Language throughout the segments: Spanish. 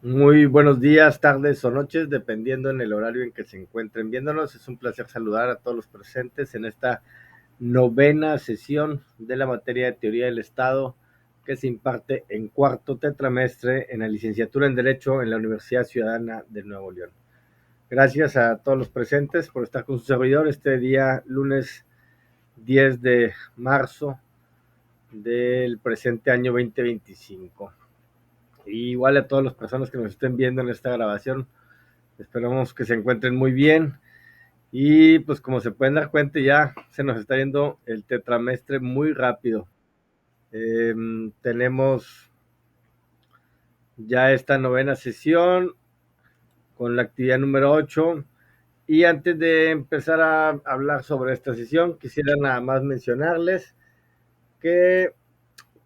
Muy buenos días, tardes o noches, dependiendo en el horario en que se encuentren viéndonos. Es un placer saludar a todos los presentes en esta novena sesión de la materia de Teoría del Estado que se imparte en cuarto tetramestre en la licenciatura en Derecho en la Universidad Ciudadana de Nuevo León. Gracias a todos los presentes por estar con su servidor este día lunes 10 de marzo del presente año 2025. Y igual a todas las personas que nos estén viendo en esta grabación, esperamos que se encuentren muy bien. Y pues como se pueden dar cuenta, ya se nos está yendo el tetramestre muy rápido. Tenemos ya esta novena sesión con la actividad número 8. Y antes de empezar a hablar sobre esta sesión, quisiera nada más mencionarles que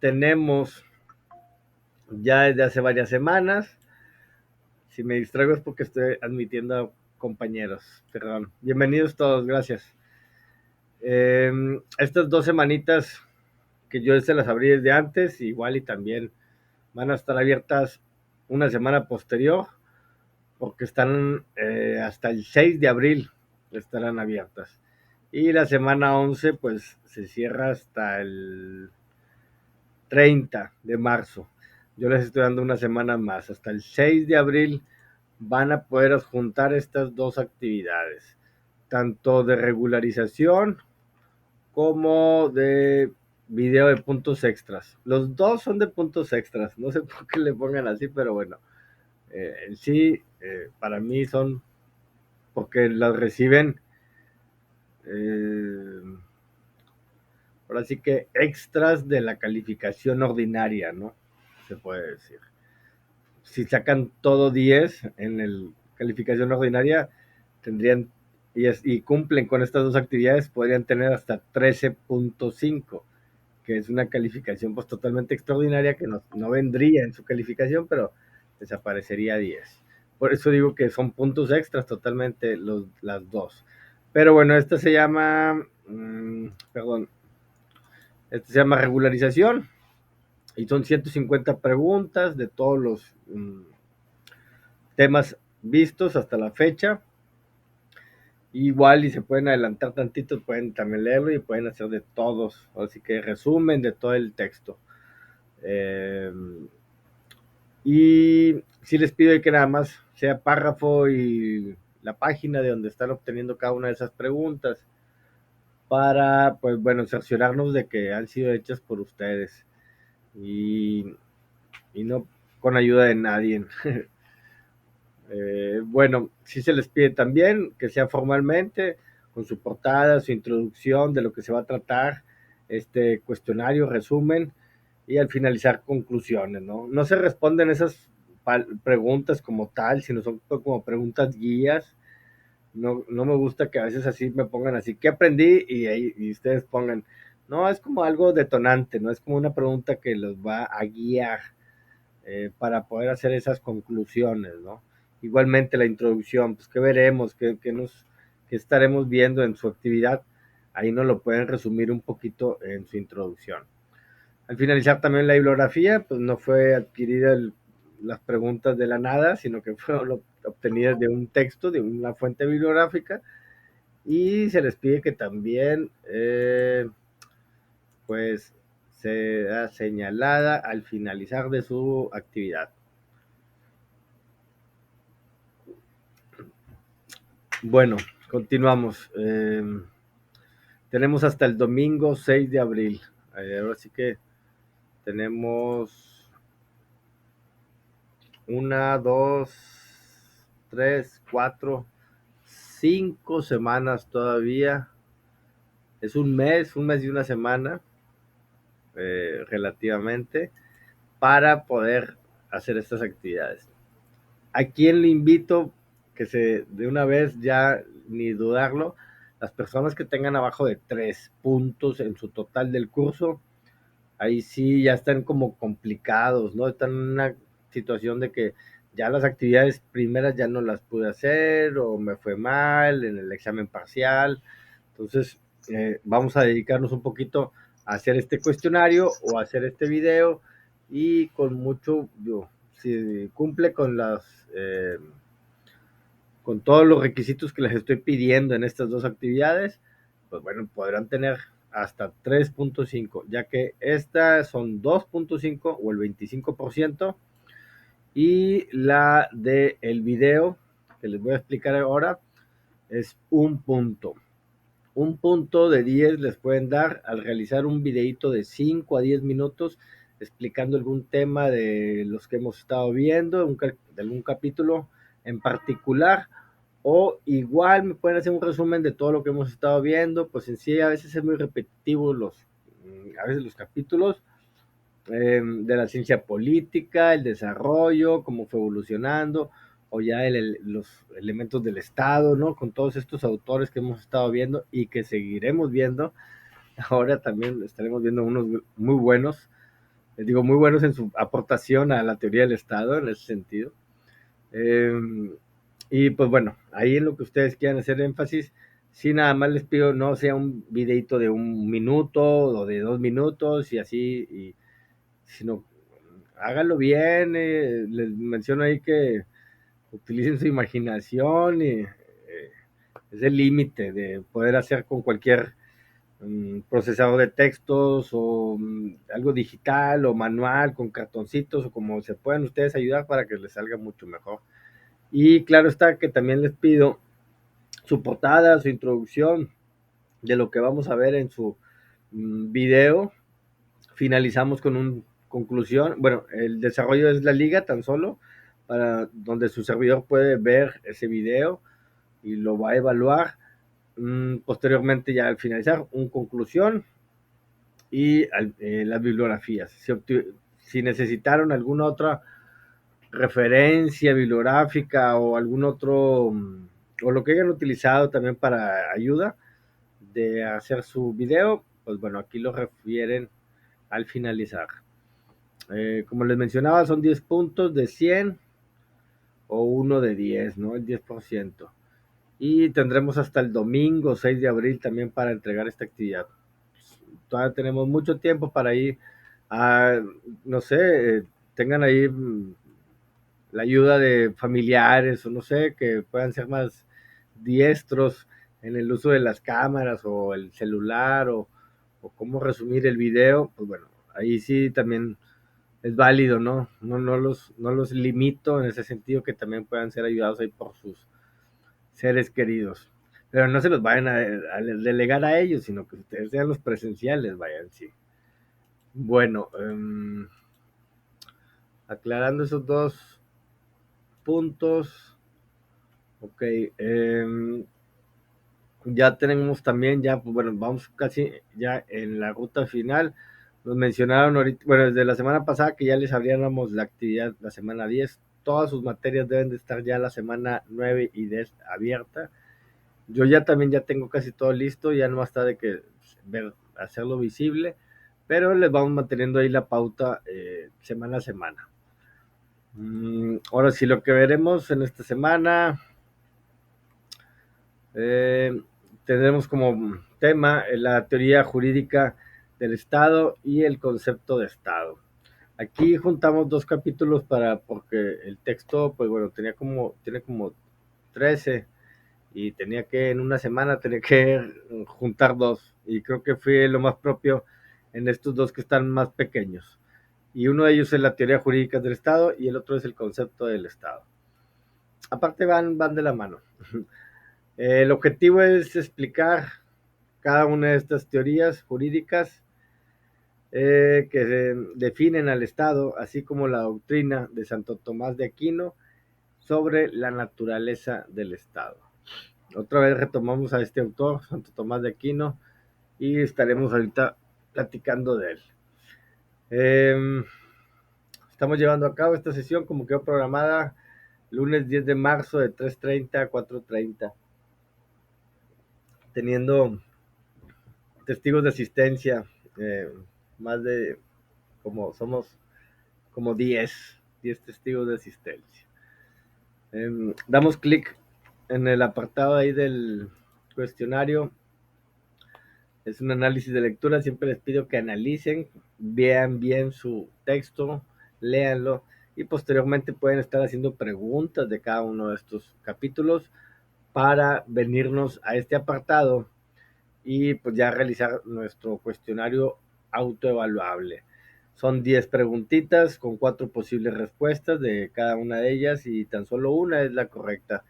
tenemos ya desde hace varias semanas. Si me distraigo es porque estoy admitiendo a compañeros. Perdón. Bienvenidos todos, gracias. Estas 2 semanitas que yo se las abrí desde antes, igual y también van a estar abiertas una semana posterior, porque están hasta el 6 de abril estarán abiertas. Y la semana 11 pues se cierra hasta el 30 de marzo. Yo les estoy dando una semana más, hasta el 6 de abril van a poder juntar estas dos actividades, tanto de regularización como de video de puntos extras. Los dos son de puntos extras, no sé por qué le pongan así, pero bueno, en sí, para mí son porque las reciben, eh, ahora sí que extras de la calificación ordinaria, ¿no? Se puede decir. Si sacan todo 10 en la calificación ordinaria, tendrían y cumplen con estas dos actividades, podrían tener hasta 13.5, que es una calificación pues totalmente extraordinaria que no vendría en su calificación, pero desaparecería 10. Por eso digo que son puntos extras totalmente las dos. Pero bueno, esta se llama, perdón, esta se llama regularización y son 150 preguntas de todos los temas vistos hasta la fecha. Igual y se pueden adelantar tantito, pueden también leerlo y pueden hacer de todos, así que resumen de todo el texto. Eh, y sí les pido que nada más sea párrafo y la página de donde están obteniendo cada una de esas preguntas para, pues bueno, cerciorarnos de que han sido hechas por ustedes y, y no con ayuda de nadie. Bueno, sí se les pide también que sea formalmente, con su portada, su introducción de lo que se va a tratar, este cuestionario, resumen, y al finalizar conclusiones, ¿no? No se responden esas preguntas como tal, sino son como preguntas guías. No me gusta que a veces así me pongan así, ¿qué aprendí? Y ustedes pongan, no, es como algo detonante, no es como una pregunta que los va a guiar para poder hacer esas conclusiones, ¿no? Igualmente la introducción, pues qué veremos, qué estaremos viendo en su actividad, ahí nos lo pueden resumir un poquito en su introducción. Al finalizar también la bibliografía, pues no fue adquirida las preguntas de la nada, sino que fueron obtenidas de un texto, de una fuente bibliográfica, y se les pide que también, pues, sea señalada al finalizar de su actividad. Bueno, continuamos. Tenemos hasta el domingo 6 de abril. Ahora sí que tenemos una, dos, tres, cuatro, 5 semanas todavía. Es un mes y una semana, relativamente, para poder hacer estas actividades. ¿A quién le invito que se de una vez ya ni dudarlo? Las personas que tengan abajo de 3 puntos en su total del curso, ahí sí ya están como complicados, ¿no? Están en una situación de que ya las actividades primeras ya no las pude hacer o me fue mal en el examen parcial. Entonces, vamos a dedicarnos un poquito a hacer este cuestionario o a hacer este video y con mucho, yo, si cumple con todos los requisitos que les estoy pidiendo en estas dos actividades, pues bueno, podrán tener hasta 3.5, ya que estas son 2.5 o el 25%, y la de el video que les voy a explicar ahora es un punto. Un punto de 10 les pueden dar al realizar un videito de 5 a 10 minutos explicando algún tema de los que hemos estado viendo, de algún capítulo en particular, o igual me pueden hacer un resumen de todo lo que hemos estado viendo. Pues en sí a veces es muy repetitivo a veces los capítulos, de la ciencia política, el desarrollo, cómo fue evolucionando, o ya los elementos del Estado, ¿no? Con todos estos autores que hemos estado viendo y que seguiremos viendo. Ahora también estaremos viendo unos muy buenos, les digo, muy buenos en su aportación a la teoría del Estado, en ese sentido. Eh, y pues bueno, ahí en lo que ustedes quieran hacer énfasis, sí, nada más les pido no sea un videito de 1 minuto o de 2 minutos y así, sino háganlo bien. Les menciono ahí que utilicen su imaginación, y es el límite de poder hacer con cualquier procesador de textos o algo digital o manual con cartoncitos o como se puedan ustedes ayudar para que les salga mucho mejor. Y claro está que también les pido su portada, su introducción de lo que vamos a ver en su video. Finalizamos con una conclusión. Bueno, el desarrollo es la liga tan solo, para donde su servidor puede ver ese video y lo va a evaluar. Posteriormente, ya al finalizar, una conclusión y las bibliografías. Si necesitaron alguna otra referencia bibliográfica o algún otro, o lo que hayan utilizado también para ayuda de hacer su video, pues bueno, aquí lo refieren al finalizar. Como les mencionaba, son 10 puntos de 100 o uno de 10, ¿no? El 10%. Y tendremos hasta el domingo 6 de abril también para entregar esta actividad. Todavía tenemos mucho tiempo para ir a, no sé, tengan ahí la ayuda de familiares o no sé, que puedan ser más diestros en el uso de las cámaras o el celular, o cómo resumir el video. Pues bueno, ahí sí también es válido, ¿no? No los limito en ese sentido, que también puedan ser ayudados ahí por sus seres queridos. Pero no se los vayan a delegar a ellos, sino que ustedes sean los presenciales, vayan, sí. Bueno, aclarando esos dos puntos, ok. Ya tenemos también, ya, pues bueno, vamos casi ya en la ruta final. Nos mencionaron ahorita, bueno, desde la semana pasada que ya les abriéramos la actividad la semana 10. Todas sus materias deben de estar ya la semana 9 y 10 abierta. Yo ya también ya tengo casi todo listo, ya no más tarde que hacerlo visible, pero les vamos manteniendo ahí la pauta semana a semana. Ahora sí, lo que veremos en esta semana, eh, tendremos como tema la teoría jurídica del Estado y el concepto de Estado. Aquí juntamos dos capítulos porque el texto, pues bueno, tiene como 13, y en una semana tenía que juntar dos, y creo que fue lo más propio en estos dos que están más pequeños. Y uno de ellos es la teoría jurídica del Estado y el otro es el concepto del Estado. Aparte van de la mano. El objetivo es explicar cada una de estas teorías jurídicas, que definen al Estado, así como la doctrina de Santo Tomás de Aquino sobre la naturaleza del Estado. Otra vez retomamos a este autor, Santo Tomás de Aquino, y estaremos ahorita platicando de él. Estamos llevando a cabo esta sesión como quedó programada lunes 10 de marzo de 3:30 a 4:30, teniendo testigos de asistencia, más de, somos como 10 testigos de asistencia. Damos clic en el apartado ahí del cuestionario. Es un análisis de lectura. Siempre les pido que analicen, vean bien su texto, léanlo y posteriormente pueden estar haciendo preguntas de cada uno de estos capítulos para venirnos a este apartado y pues ya realizar nuestro cuestionario autoevaluable. Son 10 preguntitas con 4 posibles respuestas de cada una de ellas y tan solo una es la correcta.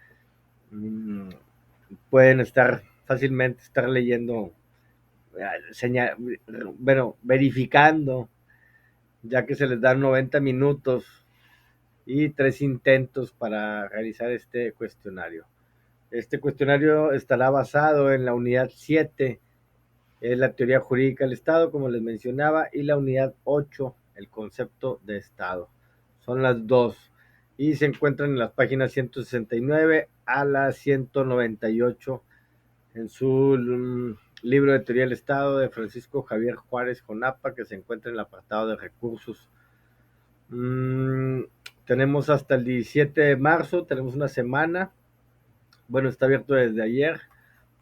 Pueden estar fácilmente estar leyendo, bueno, verificando, ya que se les dan 90 minutos y 3 intentos para realizar este cuestionario. Este cuestionario estará basado en la unidad 7, es la teoría jurídica del Estado, como les mencionaba, y la unidad 8, el concepto de Estado. Son las dos. Y se encuentran en las páginas 169 a la 198 en su libro de teoría del Estado de Francisco Javier Juárez Jonapa, que se encuentra en el apartado de recursos. Tenemos hasta el 17 de marzo, tenemos una semana. Bueno, está abierto desde ayer,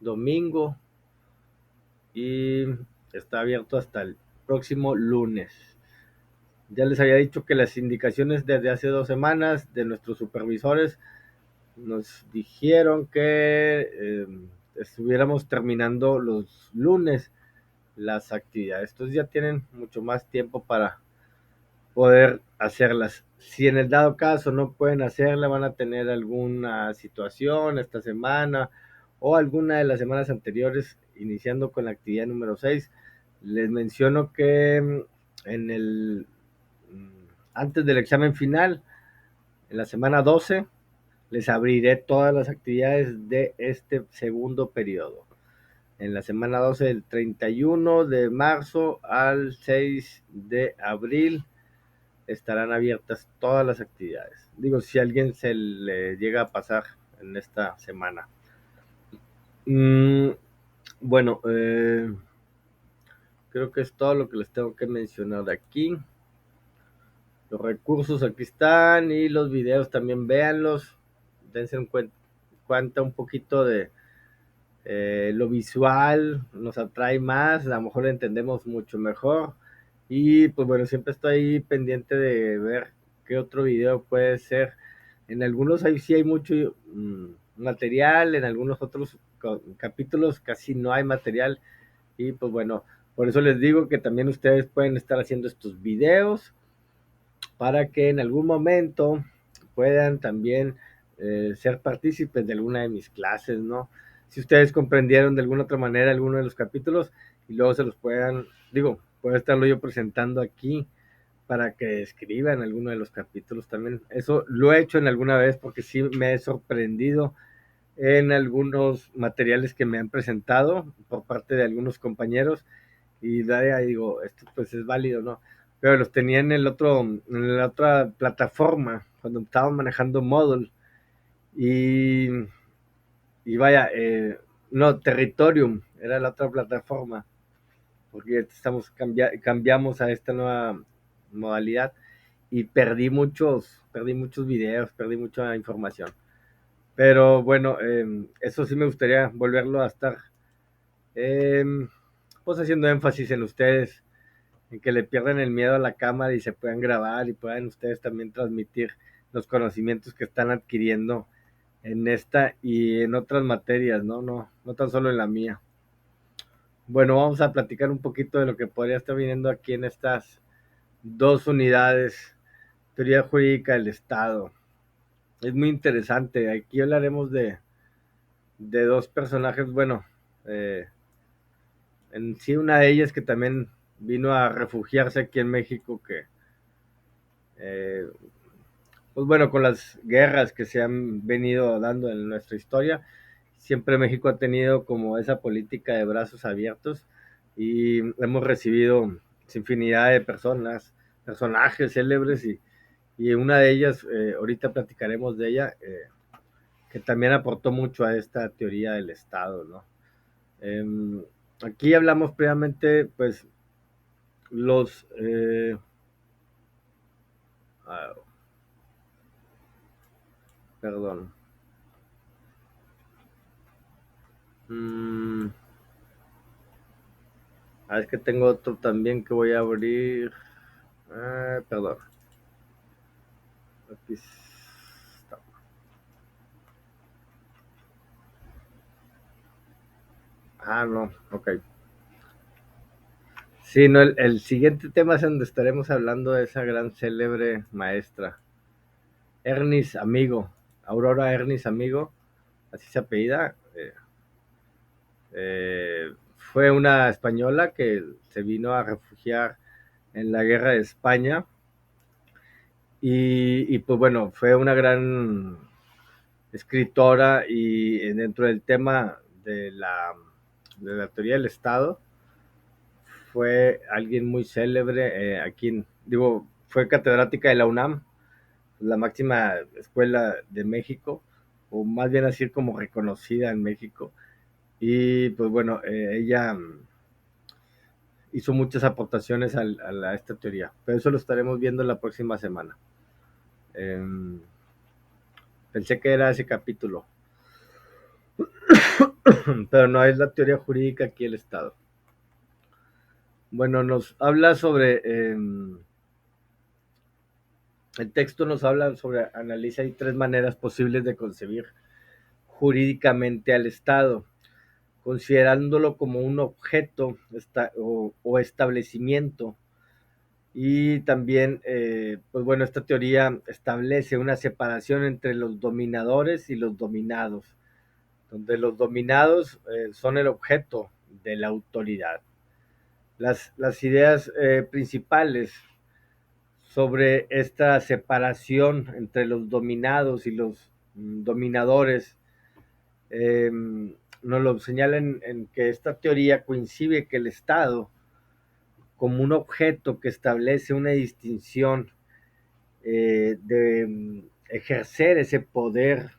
domingo, y está abierto hasta el próximo lunes. Ya les había dicho que las indicaciones desde hace 2 semanas de nuestros supervisores nos dijeron que estuviéramos terminando los lunes las actividades. Entonces ya tienen mucho más tiempo para poder hacerlas. Si en el dado caso no pueden hacerla, van a tener alguna situación esta semana o alguna de las semanas anteriores, iniciando con la actividad número 6. Les menciono que en el antes del examen final, en la semana 12, les abriré todas las actividades de este segundo periodo. En la semana 12, del 31 de marzo al 6 de abril, estarán abiertas todas las actividades. Digo, si a alguien se le llega a pasar en esta semana. Bueno, creo que es todo lo que les tengo que mencionar aquí. Los recursos aquí están y los videos también véanlos. Dense en cuenta un poquito de lo visual, nos atrae más, a lo mejor entendemos mucho mejor. Y pues bueno, siempre estoy pendiente de ver qué otro video puede ser. En algunos ahí sí hay mucho material, en algunos otros capítulos casi no hay material. Y pues bueno, por eso les digo que también ustedes pueden estar haciendo estos videos para que en algún momento puedan también ser partícipes de alguna de mis clases, ¿no? Si ustedes comprendieron de alguna otra manera alguno de los capítulos y luego se los puedan, digo, puedo estarlo yo presentando aquí para que escriban alguno de los capítulos también. Eso lo he hecho en alguna vez porque sí me he sorprendido en algunos materiales que me han presentado por parte de algunos compañeros y de ahí digo, esto pues es válido, ¿no? Pero los tenía en la otra plataforma, cuando estaba manejando Model, y, y vaya, no, Territorium, era la otra plataforma, porque cambiamos a esta nueva modalidad, y perdí muchos videos, perdí mucha información. Pero bueno, eso sí me gustaría volverlo a estar, eh, pues haciendo énfasis en ustedes, en que le pierdan el miedo a la cámara y se puedan grabar y puedan ustedes también transmitir los conocimientos que están adquiriendo en esta y en otras materias, no tan solo en la mía. Bueno, vamos a platicar un poquito de lo que podría estar viniendo aquí en estas dos unidades, teoría jurídica del Estado. Es muy interesante, aquí hablaremos de dos personajes, bueno, en sí una de ellas que también vino a refugiarse aquí en México, que eh, pues bueno, con las guerras que se han venido dando en nuestra historia, siempre México ha tenido como esa política de brazos abiertos y hemos recibido infinidad de personajes célebres y una de ellas, ahorita platicaremos de ella, que también aportó mucho a esta teoría del Estado, ¿no? Aquí hablamos previamente, pues, los... ah, perdón. Mm, es que tengo otro también que voy a abrir. Perdón. Ah, no, ok. Sí, no, el siguiente tema es donde estaremos hablando de esa gran célebre maestra, Ernest Amigo, Aurora Ernest Amigo, así se apellida. Fue una española que se vino a refugiar en la guerra de España y pues bueno, fue una gran escritora y dentro del tema de la teoría del Estado fue alguien muy célebre, aquí, digo, fue catedrática de la UNAM, la máxima escuela de México, o más bien así como reconocida en México. Y pues bueno, ella hizo muchas aportaciones a esta teoría, pero eso lo estaremos viendo la próxima semana. Eh, Pensé que era ese capítulo, pero no es la teoría jurídica aquí el Estado. Bueno, nos habla sobre, el texto nos habla sobre, analiza hay tres maneras posibles de concebir jurídicamente al Estado, considerándolo como un objeto o establecimiento. Y también, pues bueno, esta teoría establece una separación entre los dominadores y los dominados, donde los dominados son el objeto de la autoridad. Las ideas principales sobre esta separación entre los dominados y los dominadores nos lo señalan en que esta teoría coincide que el Estado, como un objeto que establece una distinción de ejercer ese poder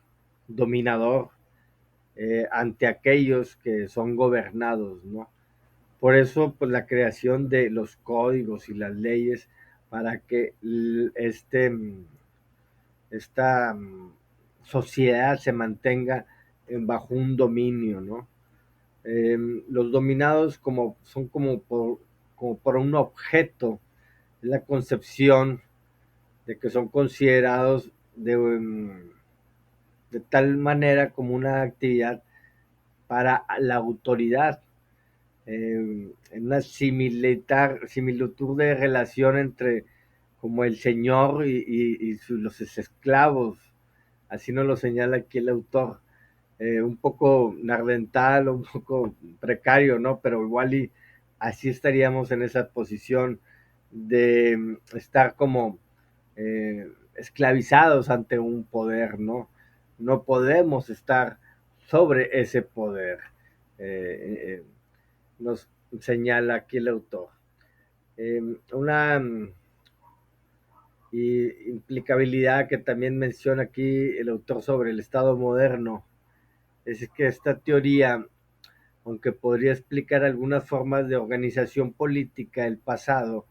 dominador ante aquellos que son gobernados, ¿no? Por eso, pues la creación de los códigos y las leyes para que esta sociedad se mantenga bajo un dominio, ¿no? Los dominados son como por un objeto, es la concepción de que son considerados de tal manera como una actividad para la autoridad, en una similitud de relación entre como el señor los esclavos, así nos lo señala aquí el autor, un poco nardental, un poco precario, ¿no? Pero igual y así estaríamos en esa posición de estar como esclavizados ante un poder, ¿no? No podemos estar sobre ese poder, eh, nos señala aquí el autor. Una implicabilidad que también menciona aquí el autor sobre el Estado moderno es que esta teoría, aunque podría explicar algunas formas de organización política del pasado,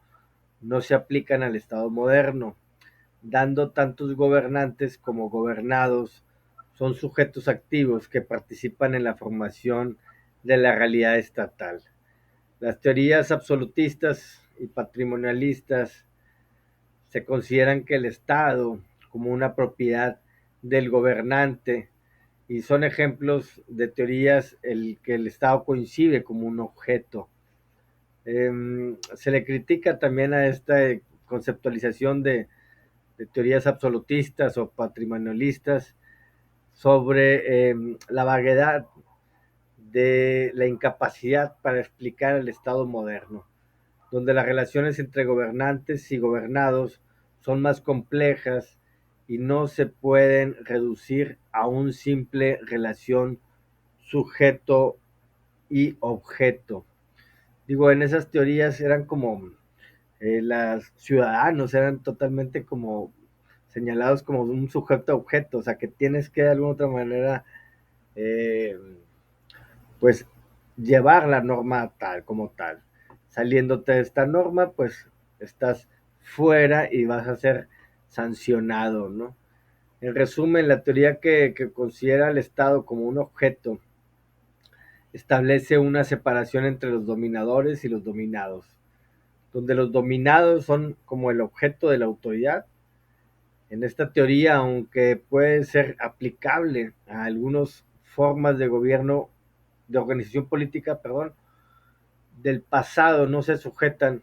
no se aplican al Estado moderno, dando tantos gobernantes como gobernados son sujetos activos que participan en la formación de la realidad estatal. Las teorías absolutistas y patrimonialistas se consideran que el Estado como una propiedad del gobernante y son ejemplos de teorías el que el Estado coincide como un objeto. Se le critica también a esta conceptualización de teorías absolutistas o patrimonialistas sobre la vaguedad de la incapacidad para explicar el Estado moderno, donde las relaciones entre gobernantes y gobernados son más complejas y no se pueden reducir a un simple relación sujeto y objeto. Digo, en esas teorías eran como los ciudadanos eran totalmente como señalados como un sujeto objeto, o sea que tienes que de alguna otra manera eh, pues llevar la norma tal como tal. Saliéndote de esta norma, pues estás fuera y vas a ser sancionado, ¿no? En resumen, la teoría que considera al Estado como un objeto establece una separación entre los dominadores y los dominados, donde los dominados son como el objeto de la autoridad, en esta teoría, aunque puede ser aplicable a algunas formas de gobierno, de organización política, perdón, del pasado, no se sujetan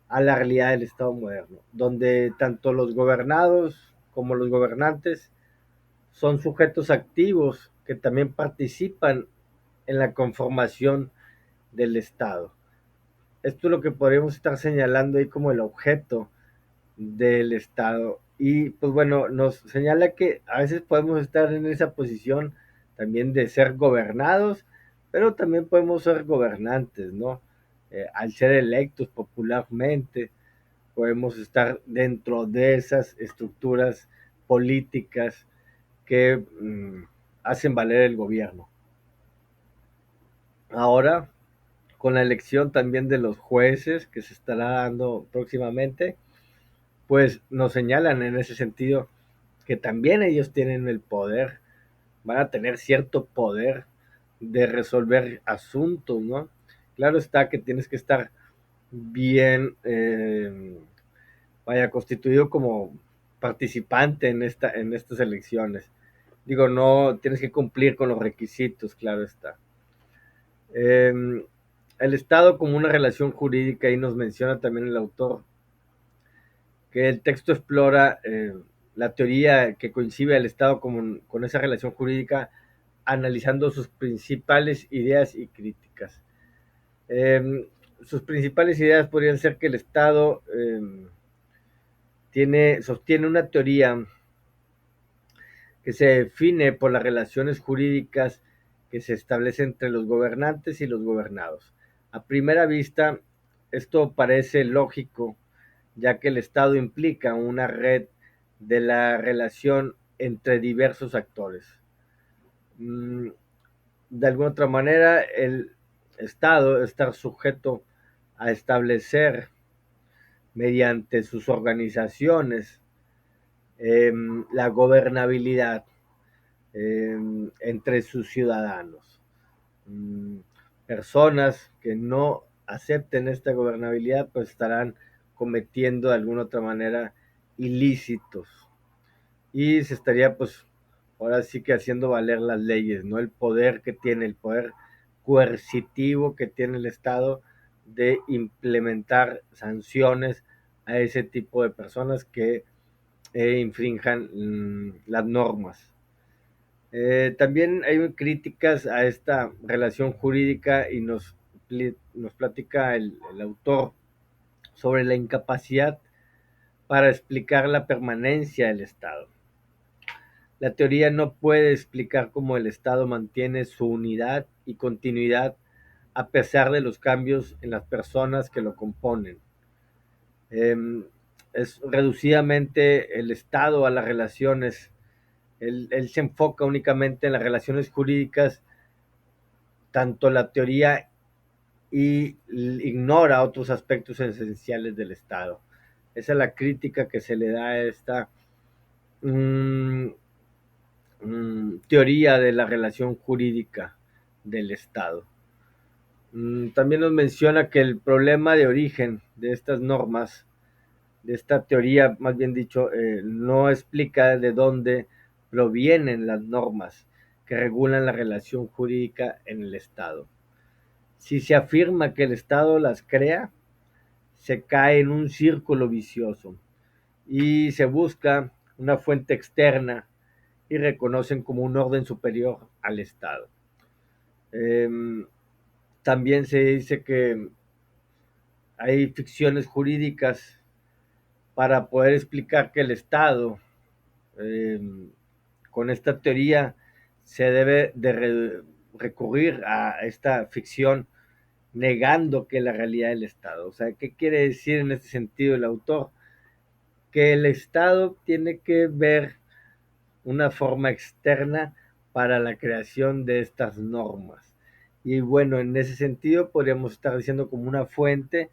a la realidad del Estado moderno, donde tanto los gobernados como los gobernantes son sujetos activos que también participan en la conformación del Estado. Esto es lo que podríamos estar señalando ahí como el objeto del Estado. Y pues bueno, nos señala que a veces podemos estar en esa posición también de ser gobernados, pero también podemos ser gobernantes, ¿no? Al ser electos popularmente, podemos estar dentro de esas estructuras políticas que hacen valer el gobierno. Ahora, con la elección también de los jueces que se estará dando próximamente, pues nos señalan en ese sentido que también ellos tienen el poder, van a tener cierto poder de resolver asuntos, ¿no? Claro está que tienes que estar bien, vaya, constituido como participante en estas elecciones. Digo, no tienes que cumplir con los requisitos, claro está. El Estado como una relación jurídica, y nos menciona también el autor, que el texto explora la teoría que concibe al Estado con esa relación jurídica, analizando sus principales ideas y críticas. Sus principales ideas podrían ser que el Estado sostiene una teoría que se define por las relaciones jurídicas que se establecen entre los gobernantes y los gobernados. A primera vista, esto parece lógico, ya que el Estado implica una red de la relación entre diversos actores. De alguna otra manera, el Estado está sujeto a establecer mediante sus organizaciones la gobernabilidad entre sus ciudadanos. Mm, Personas que no acepten esta gobernabilidad pues estarán cometiendo de alguna otra manera ilícitos y se estaría pues ahora sí que haciendo valer las leyes, ¿no? El poder que tiene, el poder coercitivo que tiene el Estado de implementar sanciones a ese tipo de personas que infrinjan las normas. También hay críticas a esta relación jurídica y nos platica el autor sobre la incapacidad para explicar la permanencia del Estado. La teoría no puede explicar cómo el Estado mantiene su unidad y continuidad a pesar de los cambios en las personas que lo componen. Eh, es reducidamente el Estado a las relaciones. Él se enfoca únicamente en las relaciones jurídicas, tanto la teoría y ignora otros aspectos esenciales del Estado. Esa es la crítica que se le da a esta mm, teoría de la relación jurídica del Estado. También nos menciona que el problema de origen de estas normas, de esta teoría, más bien dicho, no explica de dónde provienen las normas que regulan la relación jurídica en el Estado. Si se afirma que el Estado las crea, se cae en un círculo vicioso y se busca una fuente externa y reconocen como un orden superior al Estado. Eh, También se dice que hay ficciones jurídicas para poder explicar que el Estado, eh, con esta teoría, se debe de recurrir a esta ficción negando que la realidad del Estado. O sea, ¿qué quiere decir en este sentido el autor? Que el Estado tiene que ver una forma externa para la creación de estas normas. Y bueno, en ese sentido podríamos estar diciendo como una fuente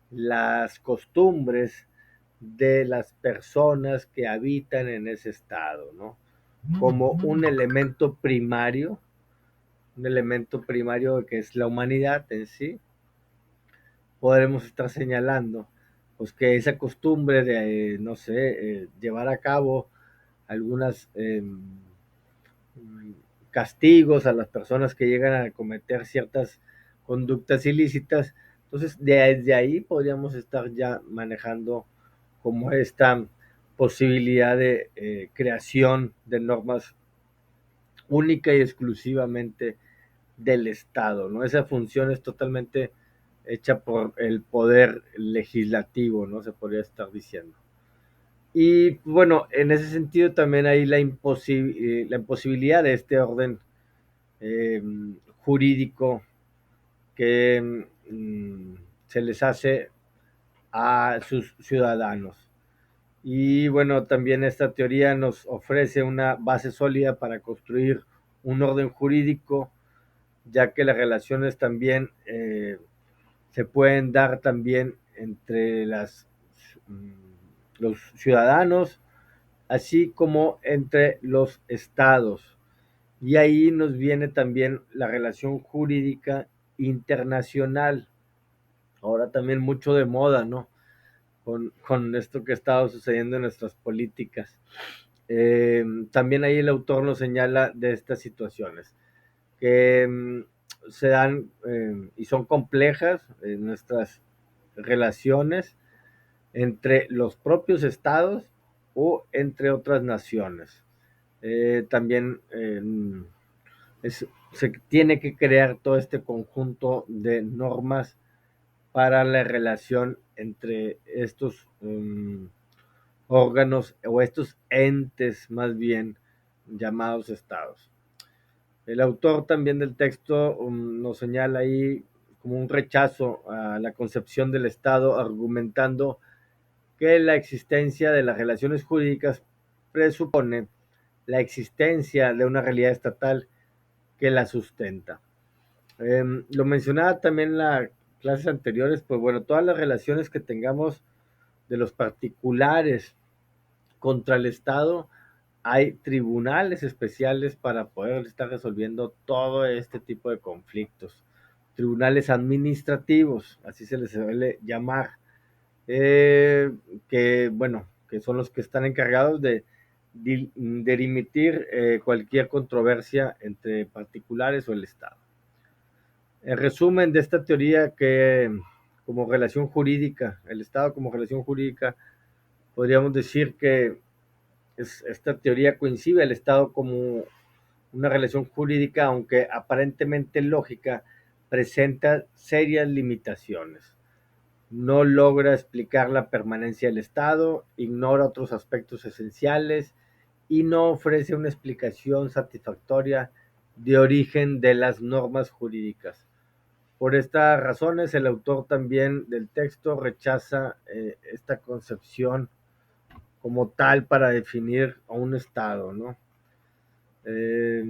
las costumbres de las personas que habitan en ese estado, ¿no? Como un elemento primario que es la humanidad en sí, podremos estar señalando pues que esa costumbre de, no sé, llevar a cabo algunas castigos a las personas que llegan a cometer ciertas conductas ilícitas. Entonces, desde ahí podríamos estar ya manejando como esta posibilidad de creación de normas única y exclusivamente del Estado, ¿no? Esa función es totalmente hecha por el poder legislativo, ¿no? Se podría estar diciendo. Y bueno, en ese sentido también hay la imposibilidad de este orden eh, jurídico que se les hace a sus ciudadanos. Y bueno, también esta teoría nos ofrece una base sólida para construir un orden jurídico, ya que las relaciones también se pueden dar también entre los ciudadanos, así como entre los estados. Y ahí nos viene también la relación jurídica internacional, ahora también mucho de moda, ¿no? Con esto que ha estado sucediendo en nuestras políticas. También ahí el autor nos señala de estas situaciones que se dan y son complejas en nuestras relaciones entre los propios estados o entre otras naciones. También se tiene que crear todo este conjunto de normas para la relación entre estos órganos o estos entes más bien llamados estados. El autor también del texto nos señala ahí como un rechazo a la concepción del Estado, argumentando que la existencia de las relaciones jurídicas presupone la existencia de una realidad estatal que la sustenta. Lo mencionaba también en las clases anteriores, pues bueno, todas las relaciones que tengamos de los particulares contra el Estado, hay tribunales especiales para poder estar resolviendo todo este tipo de conflictos. Tribunales administrativos, así se les suele llamar, que bueno, que son los que están encargados de dirimitir cualquier controversia entre particulares o el Estado. En resumen de esta teoría que como relación jurídica, el Estado como relación jurídica, podríamos decir que esta teoría coincide el Estado como una relación jurídica, aunque aparentemente lógica, presenta serias limitaciones. No logra explicar la permanencia del Estado, ignora otros aspectos esenciales y no ofrece una explicación satisfactoria de origen de las normas jurídicas. Por estas razones, el autor también del texto rechaza esta concepción como tal para definir a un Estado, ¿no? Eh,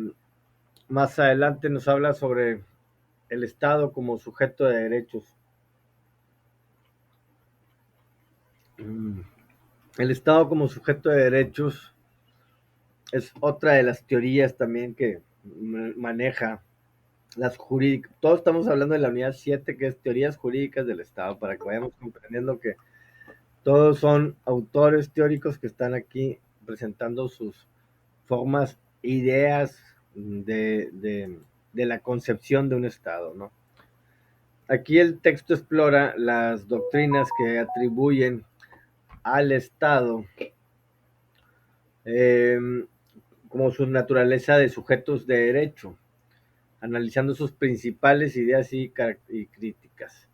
Más adelante nos habla sobre el Estado como sujeto de derechos. El Estado como sujeto de derechos es otra de las teorías también que maneja las jurídicas. Todos estamos hablando de la unidad 7, que es teorías jurídicas del Estado, para que vayamos comprendiendo que todos son autores teóricos que están aquí presentando sus formas, ideas de la concepción de un Estado, ¿no? Aquí el texto explora las doctrinas que atribuyen al Estado eh, como su naturaleza de sujetos de derecho, analizando sus principales ideas y críticas.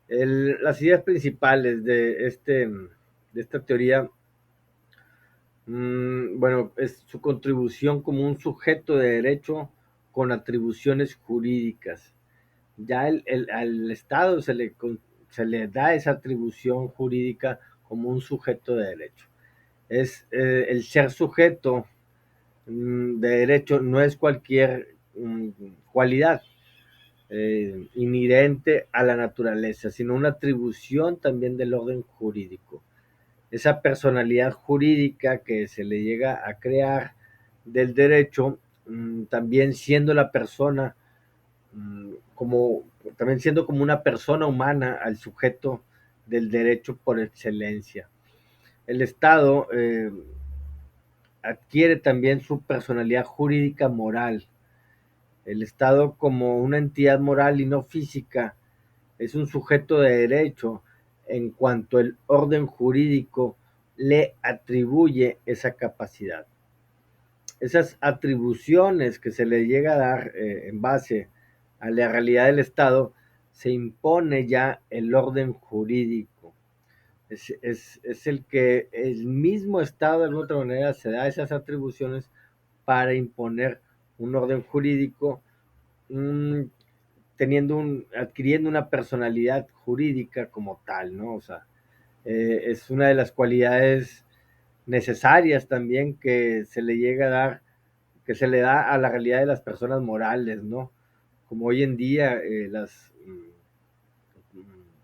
Las ideas principales de esta teoría, bueno, es su contribución como un sujeto de derecho con atribuciones jurídicas. Ya al Estado se le da esa atribución jurídica como un sujeto de derecho. Es el ser sujeto de derecho no es cualquier cualidad inherente a la naturaleza, sino una atribución también del orden jurídico. Esa personalidad jurídica que se le llega a crear del derecho, también siendo la persona como también siendo como una persona humana al sujeto del derecho por excelencia. El Estado adquiere también su personalidad jurídica moral. El Estado, como una entidad moral y no física, es un sujeto de derecho en cuanto el orden jurídico le atribuye esa capacidad. Esas atribuciones que se le llega a dar en base a la realidad del Estado, se impone ya el orden jurídico. Es el que el mismo Estado de alguna otra manera se da esas atribuciones para imponer un orden jurídico, un, adquiriendo una personalidad jurídica como tal, ¿no? O sea, es una de las cualidades necesarias también que se le llega a dar, que se le da a la realidad de las personas morales, ¿no? Como hoy en día las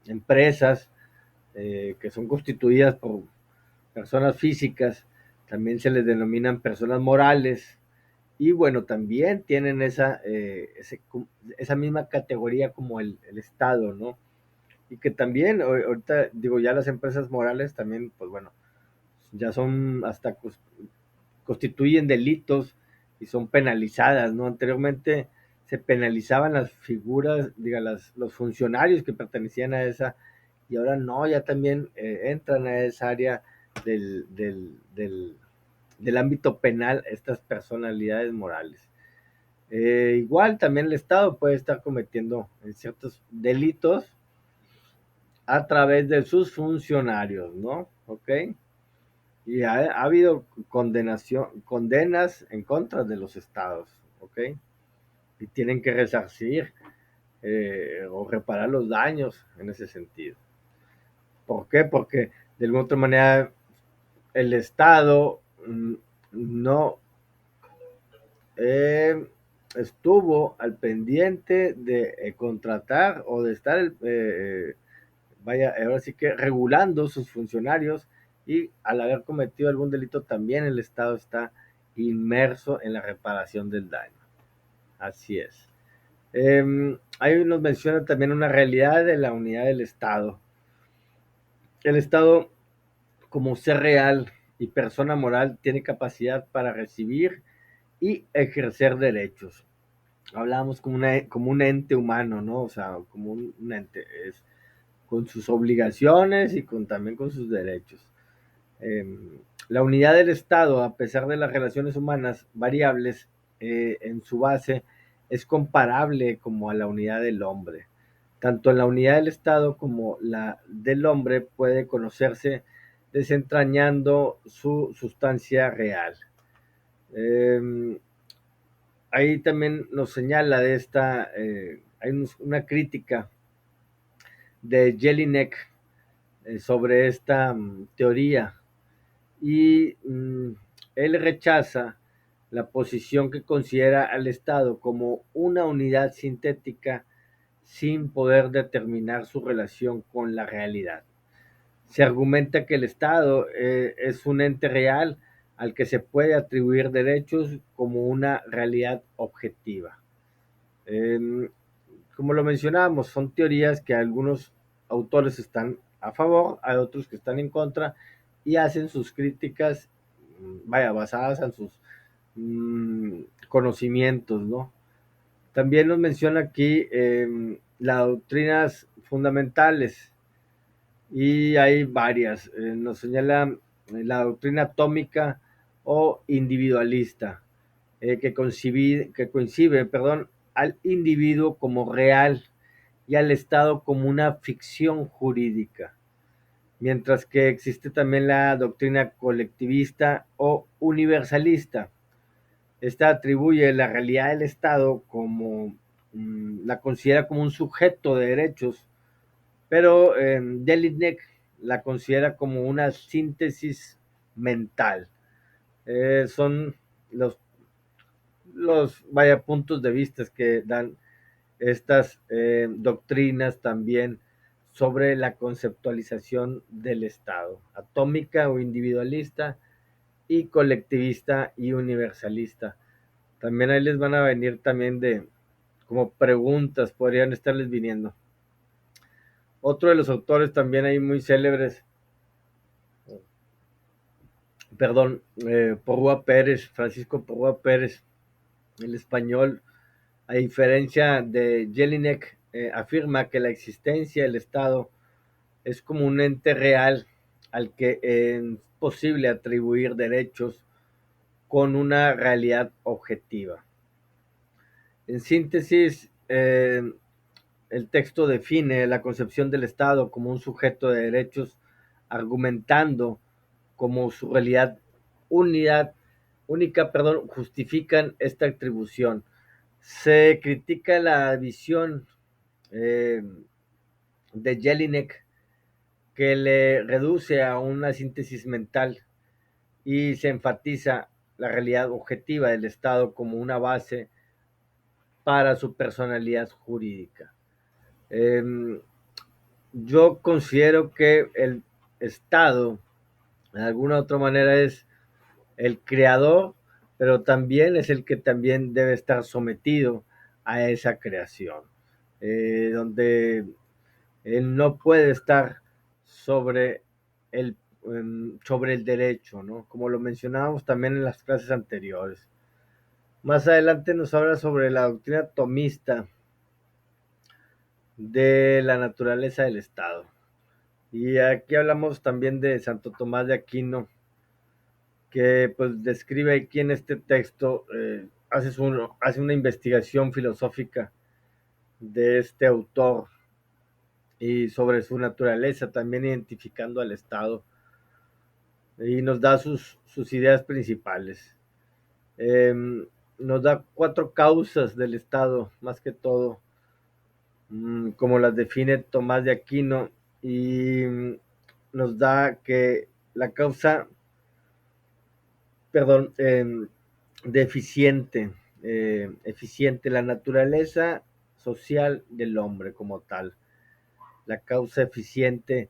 empresas que son constituidas por personas físicas, también se les denominan personas morales, y bueno, también tienen esa misma categoría como el Estado, ¿no? Y que también, ahorita digo, ya las empresas morales también, pues bueno, ya son hasta constituyen delitos y son penalizadas, ¿no? Anteriormente se penalizaban las figuras, diga, los funcionarios que pertenecían a esa, y ahora no, ya también entran a esa área del ámbito penal estas personalidades morales. Igual también el Estado puede estar cometiendo ciertos delitos a través de sus funcionarios, ¿no? ¿Ok? Y ha habido condenas en contra de los estados, ¿ok? Y tienen que resarcir o reparar los daños en ese sentido. ¿Por qué? Porque de alguna otra manera el Estado no eh, estuvo al pendiente de contratar o de estar, vaya, ahora sí que regulando sus funcionarios, y al haber cometido algún delito también el Estado está inmerso en la reparación del daño. Así es. Ahí nos menciona también una realidad de la unidad del Estado. El Estado, como ser real y persona moral, tiene capacidad para recibir y ejercer derechos. Hablábamos como un ente humano, ¿no? O sea, como un ente, es con sus obligaciones y también con sus derechos. Eh, la unidad del Estado, a pesar de las relaciones humanas variables en su base, es comparable como a la unidad del hombre. Tanto la unidad del Estado como la del hombre puede conocerse desentrañando su sustancia real. Eh, Ahí también nos señala de esta, hay una crítica de Jelinek sobre esta teoría, y él rechaza la posición que considera al Estado como una unidad sintética sin poder determinar su relación con la realidad. Se argumenta que el Estado es un ente real al que se puede atribuir derechos como una realidad objetiva. Eh, Como lo mencionábamos, son teorías que algunos autores están a favor, hay otros que están en contra y hacen sus críticas, vaya, basadas en sus conocimientos, ¿no? También nos menciona aquí las doctrinas fundamentales, y hay varias. Nos señala la doctrina atómica o individualista, que concibe, perdón, al individuo como real y al Estado como una ficción jurídica, mientras que existe también la doctrina colectivista o universalista. Esta atribuye la realidad del Estado como, la considera como un sujeto de derechos, pero Jelinek la considera como una síntesis mental. Son los, vaya, puntos de vista que dan estas doctrinas también sobre la conceptualización del Estado, atómica o individualista, y colectivista y universalista. También ahí les van a venir también de como preguntas, podrían estarles viniendo. Otro de los autores también ahí muy célebres perdón, Porrúa Pérez, Francisco Porrúa Pérez, el español, a diferencia de Jelinek, afirma que la existencia del Estado es como un ente real al que es posible atribuir derechos con una realidad objetiva. En síntesis, el texto define la concepción del Estado como un sujeto de derechos, argumentando como su realidad unidad, única, perdón, justifican esta atribución. Se critica la visión eh, de Jelinek, que le reduce a una síntesis mental, y se enfatiza la realidad objetiva del Estado como una base para su personalidad jurídica. Eh, yo considero que el Estado, de alguna u otra manera, es el creador, pero también es el que también debe estar sometido a esa creación, donde él no puede estar sobre el, sobre el derecho, ¿no? Como lo mencionábamos también en las clases anteriores. Más adelante nos habla sobre la doctrina tomista de la naturaleza del Estado. Y aquí hablamos también de Santo Tomás de Aquino, que pues describe aquí en este texto, hace una investigación filosófica de este autor y sobre su naturaleza, también identificando al Estado, y nos da sus ideas principales. Eh, Nos da cuatro causas del Estado, más que todo, como las define Tomás de Aquino, y nos da que la causa, perdón, deficiente, eficiente, la naturaleza social del hombre como tal, la causa eficiente,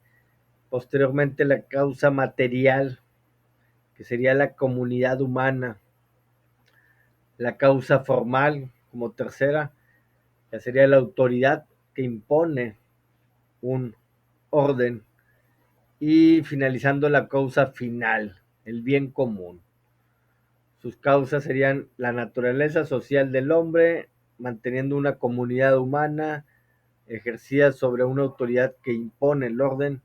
posteriormente la causa material, que sería la comunidad humana, la causa formal como tercera, que sería la autoridad que impone un orden, y finalizando la causa final, el bien común. Sus causas serían la naturaleza social del hombre, manteniendo una comunidad humana ejercida sobre una autoridad que impone el orden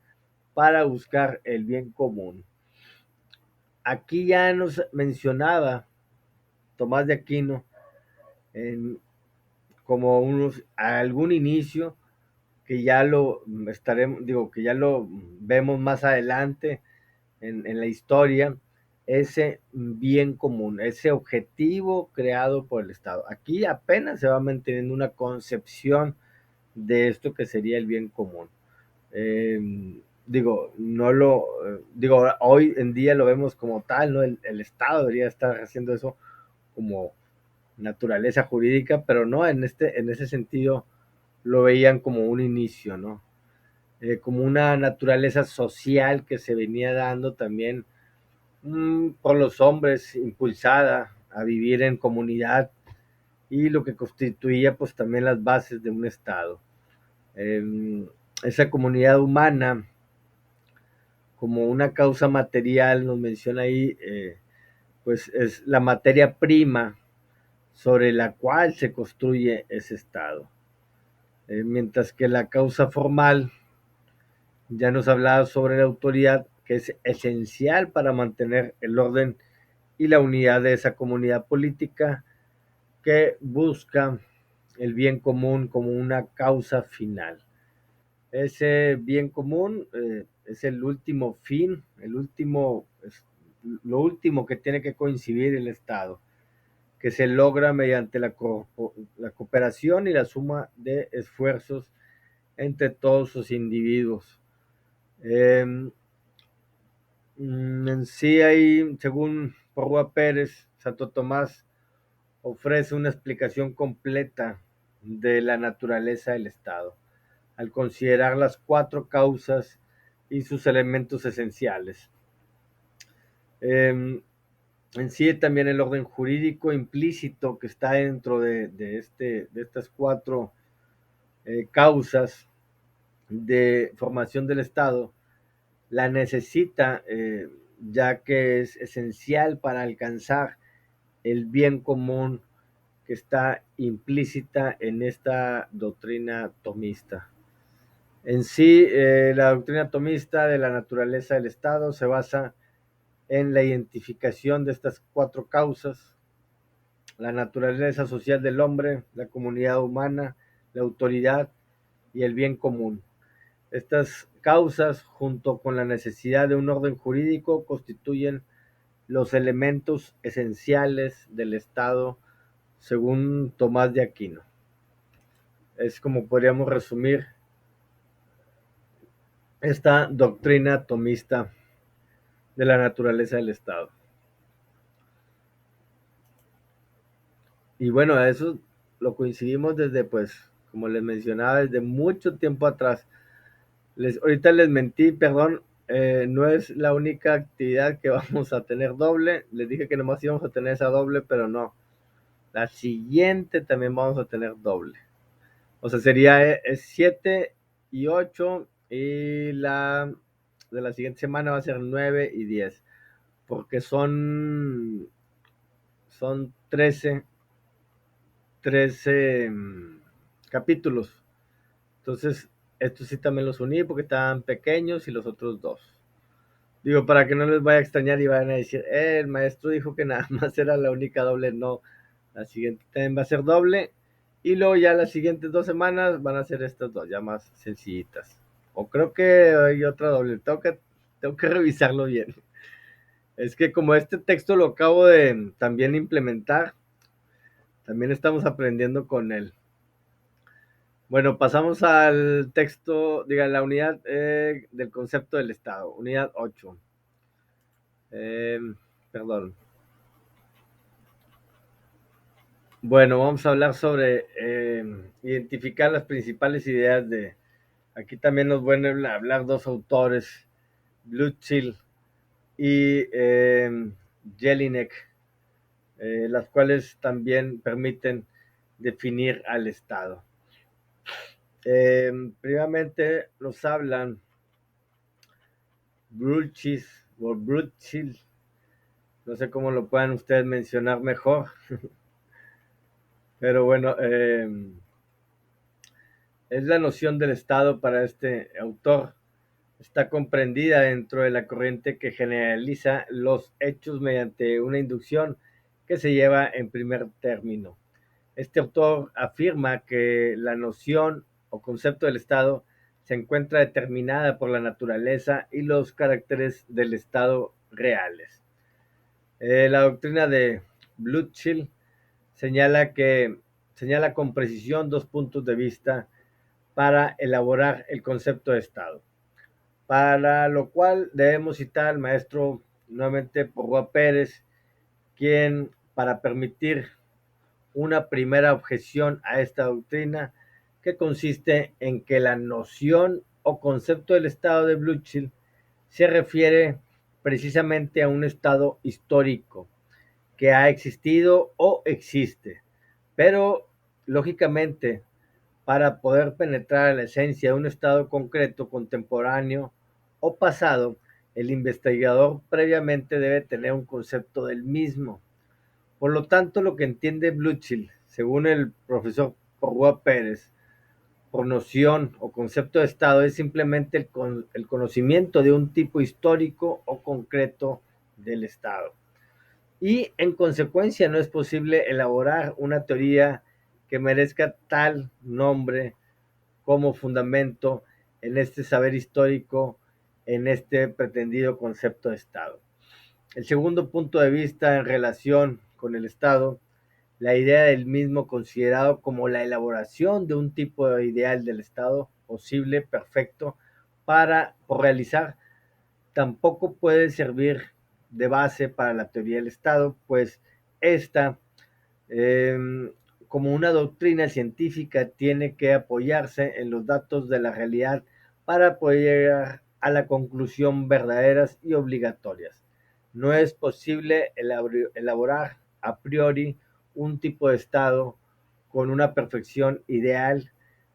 para buscar el bien común. Aquí ya nos mencionaba Tomás de Aquino en, como algún inicio, que ya lo estaremos, digo, que ya lo vemos más adelante en la historia, ese bien común, ese objetivo creado por el Estado. Aquí apenas se va manteniendo una concepción de esto que sería el bien común. Eh, Digo, no lo, digo, hoy en día lo vemos como tal, ¿no? El Estado debería estar haciendo eso como naturaleza jurídica, pero no, en ese sentido lo veían como un inicio, ¿no? Como una naturaleza social que se venía dando también, por los hombres, impulsada a vivir en comunidad, y lo que constituía pues también las bases de un Estado. Eh, Esa comunidad humana como una causa material, nos menciona ahí, pues es la materia prima sobre la cual se construye ese Estado. Mientras que la causa formal ya nos hablaba sobre la autoridad, que es esencial para mantener el orden y la unidad de esa comunidad política, que busca el bien común como una causa final. Ese bien común es el último fin, lo último que tiene que coincidir el Estado, que se logra mediante la cooperación y la suma de esfuerzos entre todos sus individuos. Eh, en sí, ahí, según Porrúa Pérez, Santo Tomás ofrece una explicación completa de la naturaleza del Estado, al considerar las cuatro causas y sus elementos esenciales. Eh, en sí, también el orden jurídico implícito que está dentro de estas cuatro causas de formación del Estado, la necesita ya que es esencial para alcanzar el bien común que está implícita en esta doctrina tomista. En sí, la doctrina tomista de la naturaleza del Estado se basa en la identificación de estas cuatro causas: la naturaleza social del hombre, la comunidad humana, la autoridad y el bien común. Estas causas, junto con la necesidad de un orden jurídico, constituyen los elementos esenciales del Estado, según Tomás de Aquino. Es como podríamos resumir esta doctrina tomista de la naturaleza del Estado. Y bueno, a eso lo coincidimos desde, pues, como les mencionaba, desde mucho tiempo atrás. Ahorita les mentí, perdón, no es la única actividad que vamos a tener doble. Les dije que nomás íbamos a tener esa doble, pero no. La siguiente también vamos a tener doble. O sea, sería 7 y 8 y la de la siguiente semana va a ser 9 y 10, porque son 13 capítulos. Entonces, estos sí también los uní porque estaban pequeños y los otros dos. Digo, para que no les vaya a extrañar y vayan a decir, el maestro dijo que nada más era la única doble. No, la siguiente también va a ser doble. Y luego ya las siguientes 2 semanas van a ser estas dos, ya más sencillitas. O creo que hay otra doble. Tengo que revisarlo bien. Es que como este texto lo acabo de también implementar, también estamos aprendiendo con él. Bueno, pasamos al texto, diga, la unidad del concepto del Estado, unidad 8. Perdón. Bueno, vamos a hablar sobre identificar las principales ideas de... Aquí también nos vuelven a hablar dos autores, Blutschild y Jelinek, las cuales también permiten definir al Estado. Primeramente nos hablan Blutschild, no sé cómo lo puedan ustedes mencionar mejor, pero bueno, es la noción del Estado para este autor. Está comprendida dentro de la corriente que generaliza los hechos mediante una inducción que se lleva en primer término. Este autor afirma que la noción o concepto del Estado se encuentra determinada por la naturaleza y los caracteres del Estado reales. La doctrina de Blutschild señala con precisión dos puntos de vista para elaborar el concepto de Estado, para lo cual debemos citar al maestro nuevamente Porrúa Pérez, quien, para permitir una primera objeción a esta doctrina, que consiste en que la noción o concepto del Estado de Blutschild se refiere precisamente a un Estado histórico que ha existido o existe, pero lógicamente, para poder penetrar a la esencia de un estado concreto, contemporáneo o pasado, el investigador previamente debe tener un concepto del mismo. Por lo tanto, lo que entiende Blutschild, según el profesor Porrúa Pérez, por noción o concepto de estado, es simplemente el conocimiento de un tipo histórico o concreto del estado. Y en consecuencia no es posible elaborar una teoría que merezca tal nombre como fundamento en este saber histórico, en este pretendido concepto de Estado. El segundo punto de vista en relación con el Estado, la idea del mismo considerado como la elaboración de un tipo de ideal del Estado posible, perfecto, por realizar, tampoco puede servir de base para la teoría del Estado, pues esta, como una doctrina científica, tiene que apoyarse en los datos de la realidad para poder llegar a la conclusión verdaderas y obligatorias. No es posible elaborar a priori un tipo de Estado con una perfección ideal,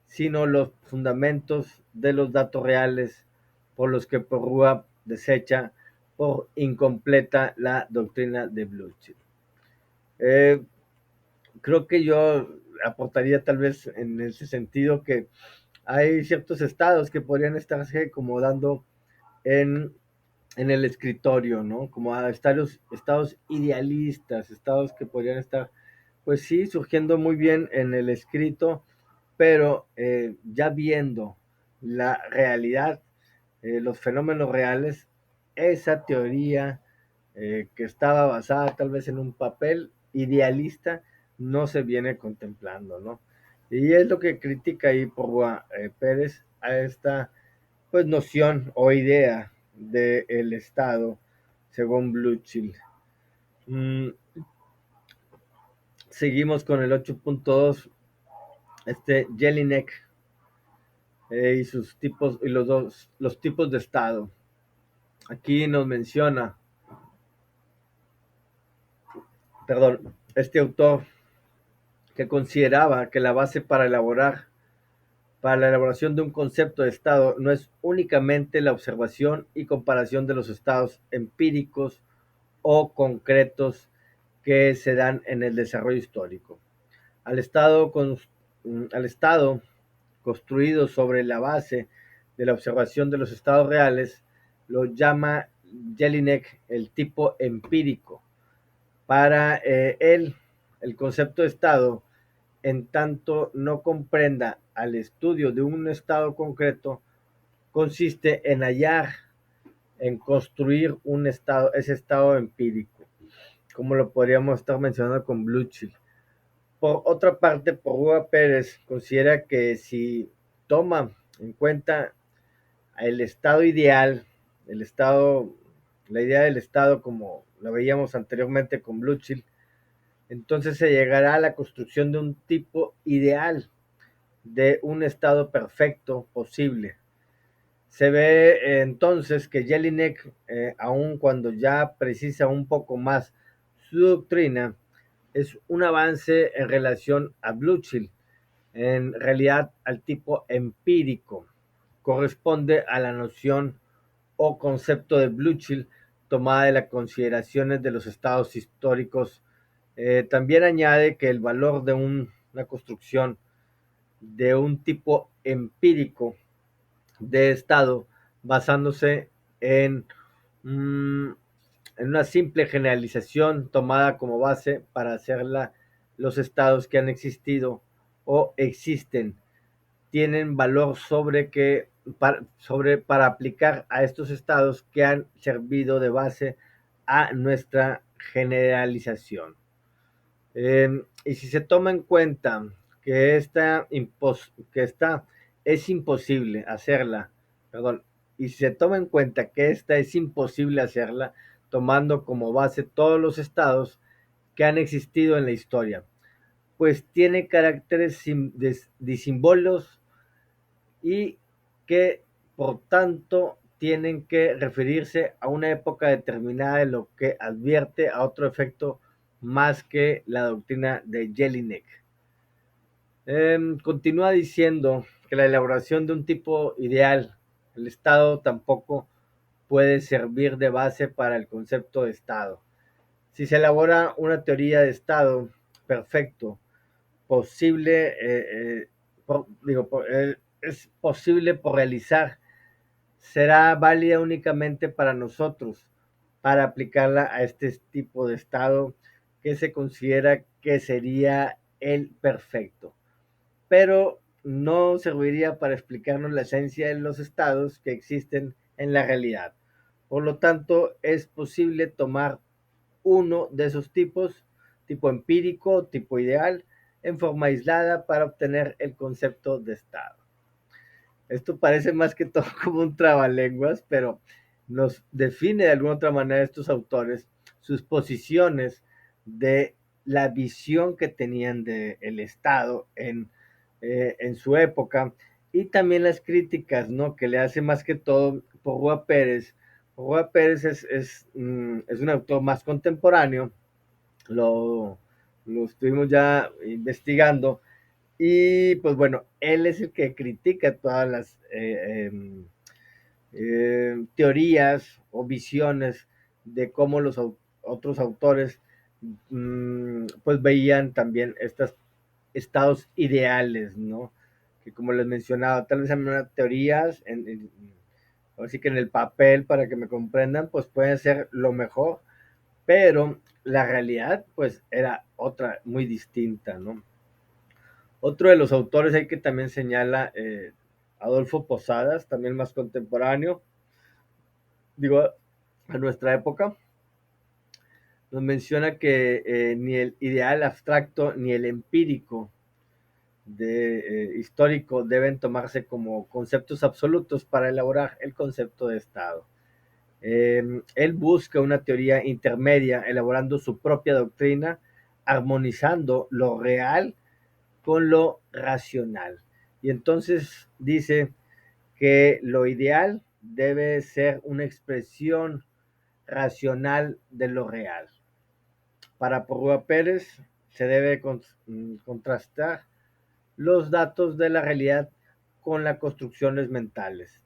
sino los fundamentos de los datos reales por los que Porrúa desecha por incompleta la doctrina de Bluetooth. Eh, Creo que yo aportaría tal vez en ese sentido que hay ciertos estados que podrían estarse como dando en, en el escritorio, ¿no? Como a estados idealistas, estados que podrían estar, pues sí, surgiendo muy bien en el escrito, pero ya viendo la realidad, los fenómenos reales, esa teoría que estaba basada tal vez en un papel idealista no se viene contemplando, ¿no? Y es lo que critica ahí Porrúa Pérez a esta pues noción o idea del Estado según Bluchill. Mm, Seguimos con el 8.2, Jelinek y sus tipos y los tipos de Estado. Aquí nos menciona, perdón, este autor que consideraba que la base para la elaboración de un concepto de Estado no es únicamente la observación y comparación de los estados empíricos o concretos que se dan en el desarrollo histórico. Al Estado, al estado construido sobre la base de la observación de los estados reales, lo llama Jelinek el tipo empírico. Para él, el concepto de Estado, en tanto no comprenda al estudio de un estado concreto, consiste en hallar, en construir un estado, ese estado empírico, como lo podríamos estar mencionando con Bluchill. Por otra parte, Porrúa Pérez considera que si toma en cuenta el estado ideal, el estado, la idea del estado como lo veíamos anteriormente con Bluchill, entonces se llegará a la construcción de un tipo ideal de un estado perfecto posible. Se ve entonces que Jelinek, aun cuando ya precisa un poco más su doctrina, es un avance en relación a Bluchill, en realidad al tipo empírico. Corresponde a la noción o concepto de Bluchill tomada de las consideraciones de los estados históricos. También añade que el valor de una construcción de un tipo empírico de estado basándose en, mm, en una simple generalización tomada como base para hacerla los estados que han existido o existen tienen valor para aplicar a estos estados que han servido de base a nuestra generalización. Y si se toma en cuenta que esta es imposible hacerla, perdón, y si se toma en cuenta que esta es imposible hacerla, tomando como base todos los estados que han existido en la historia, pues tiene caracteres disímbolos y que por tanto tienen que referirse a una época determinada de lo que advierte a otro efecto más que la doctrina de Jelinek. Continúa diciendo que la elaboración de un tipo ideal, el Estado tampoco puede servir de base para el concepto de Estado. Si se elabora una teoría de Estado perfecto, posible, es posible por realizar, será válida únicamente para nosotros, para aplicarla a este tipo de estado que se considera que sería el perfecto, pero no serviría para explicarnos la esencia de los estados que existen en la realidad. Por lo tanto, es posible tomar uno de esos tipos, tipo empírico, tipo ideal, en forma aislada para obtener el concepto de estado. Esto parece más que todo como un trabalenguas, pero nos define de alguna otra manera estos autores sus posiciones de la visión que tenían del Estado en su época y también las críticas, ¿no? Que le hace más que todo Porrúa Pérez. Porrúa Pérez es un autor más contemporáneo, lo, lo estuvimos ya investigando y pues bueno, él es el que critica todas teorías o visiones de cómo los otros autores pues veían también estos estados ideales, ¿no? Que como les mencionaba, tal vez en unas teorías, así que en el papel, para que me comprendan, pues pueden ser lo mejor, pero la realidad pues era otra muy distinta, ¿no? Otro de los autores ahí que también señala Adolfo Posadas, también más contemporáneo, digo, a nuestra época, nos menciona que ni el ideal abstracto ni el empírico histórico deben tomarse como conceptos absolutos para elaborar el concepto de Estado. Él busca una teoría intermedia, elaborando su propia doctrina, armonizando lo real con lo racional. Y entonces dice que lo ideal debe ser una expresión racional de lo real. Para Porrúa Pérez se debe contrastar los datos de la realidad con las construcciones mentales,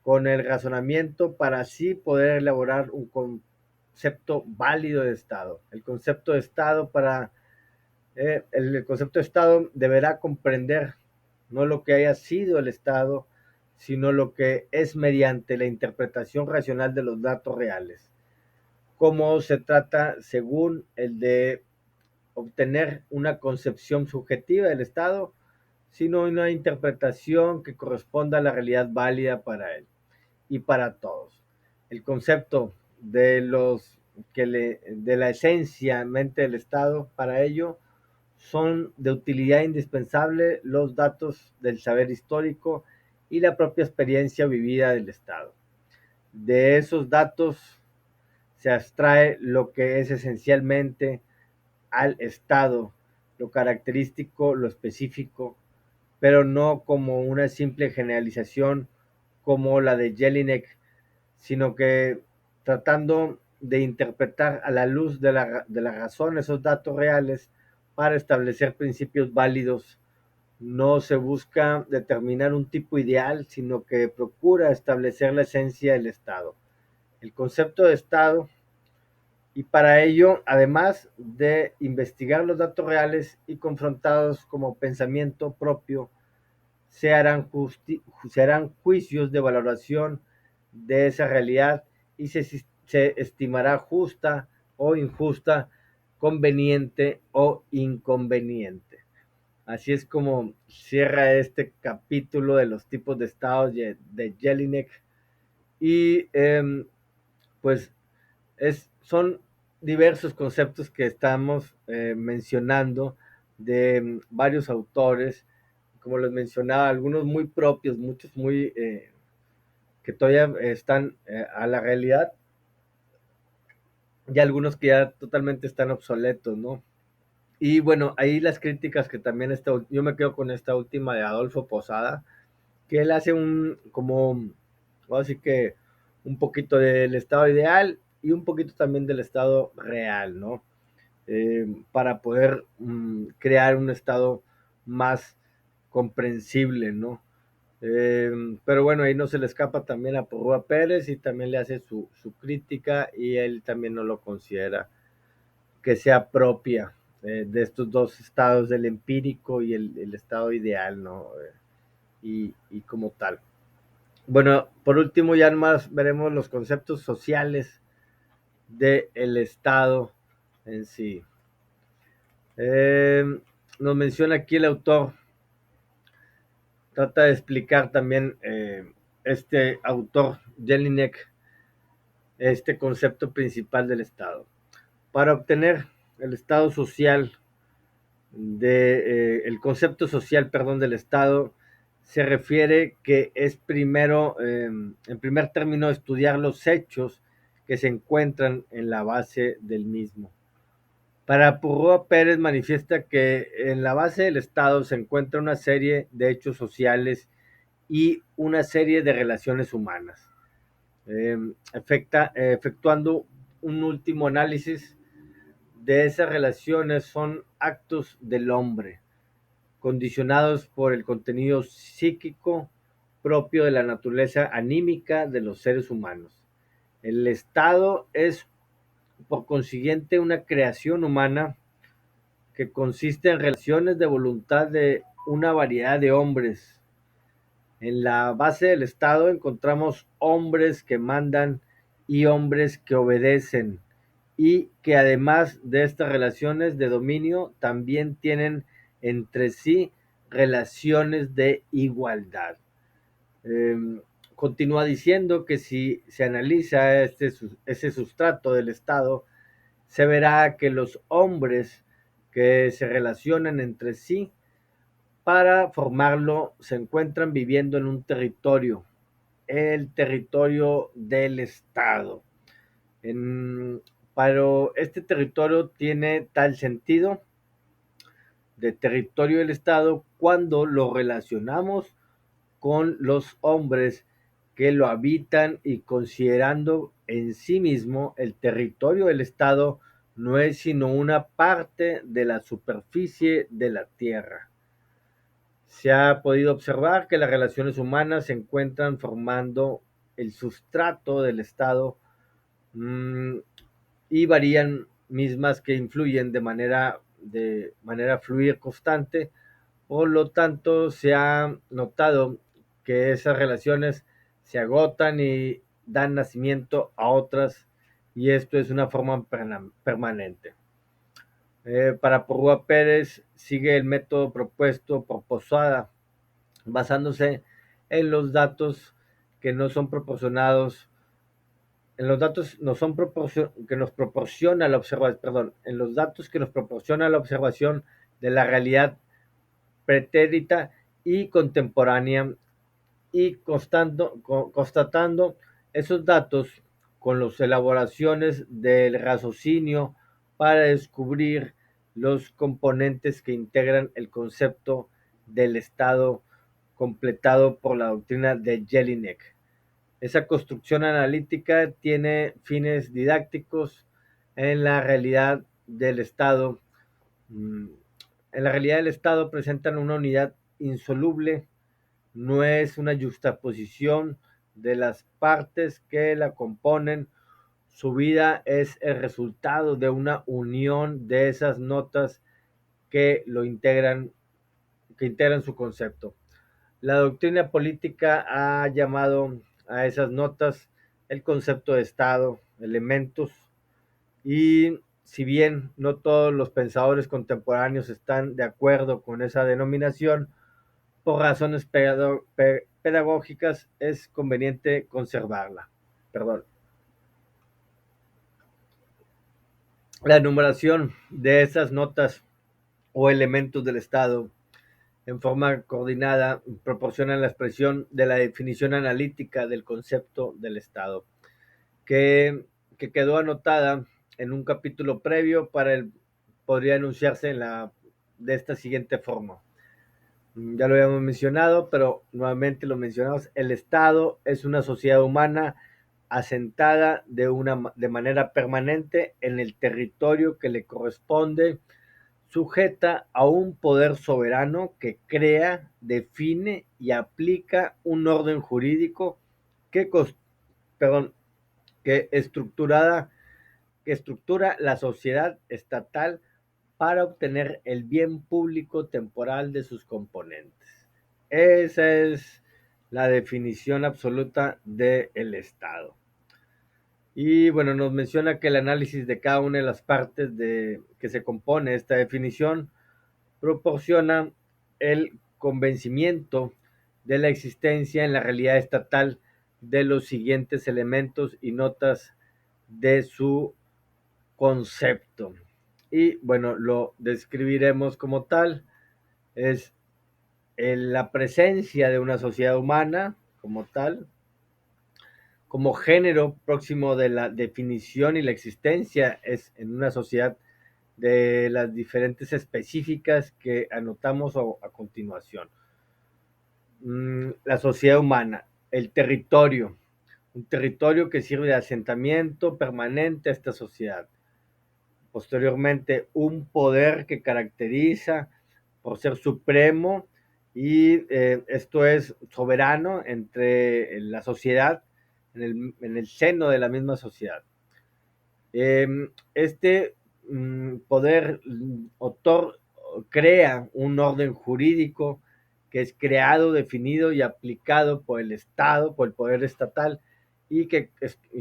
con el razonamiento para así poder elaborar un concepto válido de Estado. El concepto de Estado el concepto de Estado deberá comprender no lo que haya sido el Estado, sino lo que es mediante la interpretación racional de los datos reales. Cómo se trata, según el de obtener una concepción subjetiva del Estado, sino una interpretación que corresponda a la realidad válida para él y para todos. El concepto de la esencia mente del Estado para ello son de utilidad indispensable los datos del saber histórico y la propia experiencia vivida del Estado. De esos datos se abstrae lo que es esencialmente al Estado, lo característico, lo específico, pero no como una simple generalización como la de Jelinek, sino que tratando de interpretar a la luz de la razón esos datos reales para establecer principios válidos. No se busca determinar un tipo ideal, sino que procura establecer la esencia del Estado, el concepto de Estado, y para ello, además de investigar los datos reales y confrontados como pensamiento propio, se harán juicios de valoración de esa realidad y se estimará justa o injusta, conveniente o inconveniente. Así es como cierra este capítulo de los tipos de estados de Jelinek. Y pues son diversos conceptos que estamos mencionando de varios autores, como les mencionaba, algunos muy propios, muchos muy que todavía están a la realidad, y algunos que ya totalmente están obsoletos, ¿no? Y bueno, ahí las críticas que también yo me quedo con esta última de Adolfo Posada, que él hace así que un poquito del estado ideal y un poquito también del estado real, ¿no? Para poder crear un estado más comprensible, ¿no? Pero bueno, ahí no se le escapa también a Porrúa Pérez y también le hace su crítica, y él también no lo considera que sea propia de estos dos estados, del empírico y el estado ideal, ¿no? Y como tal. Bueno, por último ya más veremos los conceptos sociales del Estado en sí. Eh, Nos menciona aquí el autor, trata de explicar también este autor, Jelinek, este concepto principal del Estado. Para obtener el Estado social, el concepto social, perdón, del Estado, se refiere que es primero, en primer término, estudiar los hechos que se encuentran en la base del mismo. Para Porrúa Pérez manifiesta que en la base del Estado se encuentra una serie de hechos sociales y una serie de relaciones humanas. Efectuando un último análisis de esas relaciones, son actos del hombre, condicionados por el contenido psíquico propio de la naturaleza anímica de los seres humanos. El Estado es, por consiguiente, una creación humana que consiste en relaciones de voluntad de una variedad de hombres. En la base del Estado encontramos hombres que mandan y hombres que obedecen, y que además de estas relaciones de dominio también tienen entre sí relaciones de igualdad. Eh, Continúa diciendo que si se analiza ese sustrato del Estado, se verá que los hombres que se relacionan entre sí para formarlo se encuentran viviendo en un territorio, el territorio del Estado. En, pero este territorio tiene tal sentido de territorio del Estado cuando lo relacionamos con los hombres que lo habitan, y considerando en sí mismo el territorio del Estado no es sino una parte de la superficie de la Tierra. Se ha podido observar que las relaciones humanas se encuentran formando el sustrato del Estado, mmm, y varían mismas que influyen de manera fluir constante. Por lo tanto, se ha notado que esas relaciones se agotan y dan nacimiento a otras, y esto es una forma permanente. Para Porrúa Pérez sigue el método propuesto por Posada, basándose en los datos que no son proporcionados, en los datos no son que nos proporciona la observación, perdón, en los datos que nos proporciona la observación de la realidad pretérita y contemporánea, y constatando esos datos con las elaboraciones del raciocinio para descubrir los componentes que integran el concepto del Estado completado por la doctrina de Jelinek. Esa construcción analítica tiene fines didácticos en la realidad del Estado. Mm, En la realidad del Estado presentan una unidad insoluble, no es una juxtaposición de las partes que la componen. Su vida es el resultado de una unión de esas notas que lo integran, que integran su concepto. La doctrina política ha llamado a esas notas el concepto de Estado, elementos, y si bien no todos los pensadores contemporáneos están de acuerdo con esa denominación, por razones pedagógicas es conveniente conservarla. Perdón. La enumeración de esas notas o elementos del Estado en forma coordinada proporciona la expresión de la definición analítica del concepto del Estado, que quedó anotada en un capítulo previo podría enunciarse de esta siguiente forma. Ya lo habíamos mencionado, pero nuevamente lo mencionamos: el Estado es una sociedad humana asentada de manera permanente en el territorio que le corresponde, sujeta a un poder soberano que crea, define y aplica un orden jurídico que, perdón, que, que estructura la sociedad estatal para obtener el bien público temporal de sus componentes. Esa es la definición absoluta del Estado. Y bueno, nos menciona que el análisis de cada una de las partes que se compone esta definición proporciona el convencimiento de la existencia en la realidad estatal de los siguientes elementos y notas de su concepto. Y bueno, lo describiremos como tal: es la presencia de una sociedad humana como tal, como género próximo de la definición y la existencia es en una sociedad de las diferentes específicas que anotamos a continuación. La sociedad humana, el territorio, un territorio que sirve de asentamiento permanente a esta sociedad. Posteriormente, un poder que caracteriza por ser supremo y esto es soberano entre la sociedad, en el seno de la misma sociedad. Este poder crea un orden jurídico que es creado, definido y aplicado por el Estado, por el poder estatal, y que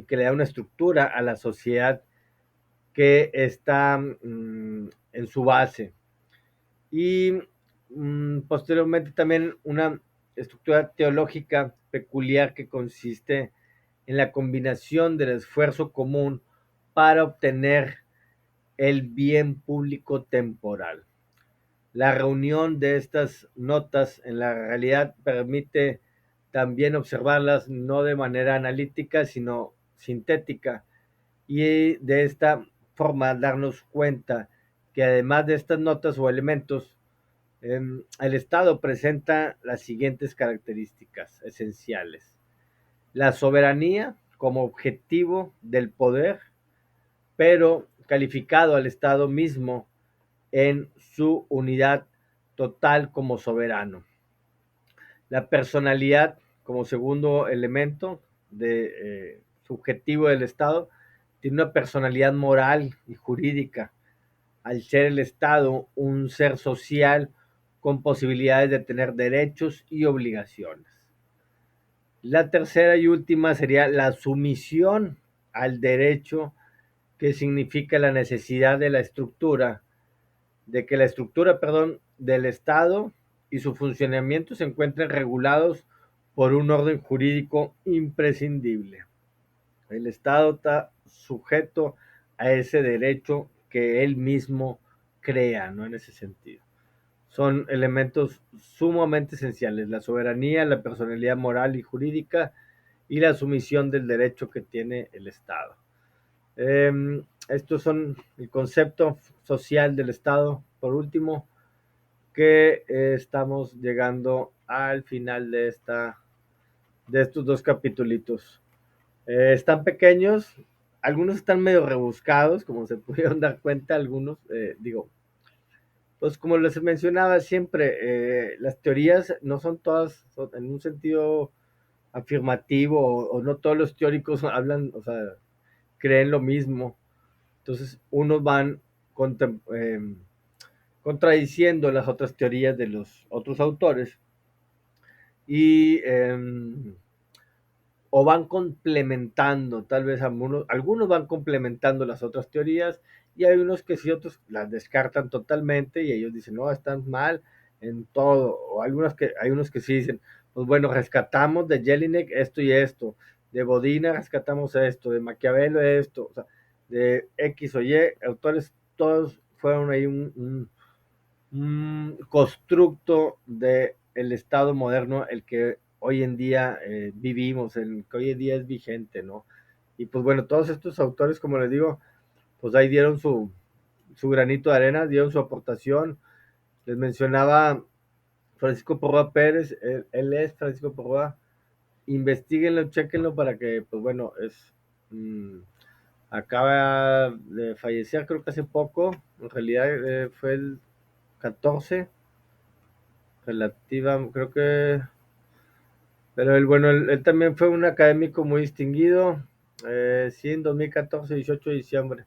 le da una estructura a la sociedad que está en su base. Y posteriormente también una estructura teológica peculiar que consiste en la combinación del esfuerzo común para obtener el bien público temporal. La reunión de estas notas en la realidad permite también observarlas no de manera analítica, sino sintética, y de esta forma darnos cuenta que además de estas notas o elementos, el Estado presenta las siguientes características esenciales. La soberanía como objetivo del poder, pero calificado al Estado mismo en su unidad total como soberano. La personalidad como segundo elemento subjetivo del Estado tiene una personalidad moral y jurídica, al ser el Estado un ser social con posibilidades de tener derechos y obligaciones. La tercera y última sería la sumisión al derecho, que significa la necesidad de la estructura, de que la estructura, perdón, del Estado y su funcionamiento se encuentren regulados por un orden jurídico imprescindible. El Estado está sujeto a ese derecho que él mismo crea, ¿no? En ese sentido. Son elementos sumamente esenciales: la soberanía, la personalidad moral y jurídica y la sumisión del derecho que tiene el Estado. Estos son el concepto social del Estado. Por último, que estamos llegando al final de estos dos capítulos. Están pequeños, algunos están medio rebuscados, como se pudieron dar cuenta algunos, pues como les mencionaba siempre, las teorías no son todas en un sentido afirmativo, o no todos los teóricos hablan, o sea, creen lo mismo. Entonces, unos van contradiciendo las otras teorías de los otros autores, y o van complementando, tal vez algunos van complementando las otras teorías, y hay unos que sí, otros las descartan totalmente y ellos dicen, no, están mal en todo, o hay unos que sí dicen, pues bueno, rescatamos de Jelinek esto y esto, de Bodina rescatamos esto, de Maquiavelo esto, o sea, de X o Y autores, todos fueron ahí un constructo de el Estado moderno, el que hoy en día vivimos, el que hoy en día es vigente, ¿no? Y pues bueno, todos estos autores, como les digo, pues ahí dieron su granito de arena, dieron su aportación. Les mencionaba Francisco Porroa Pérez, él es Francisco Porroa, investiguenlo, chequenlo para que, pues bueno, acaba de fallecer, creo que hace poco, en realidad fue el 14, relativa, creo que, pero él también fue un académico muy distinguido, sí, en 2014, 18 de diciembre.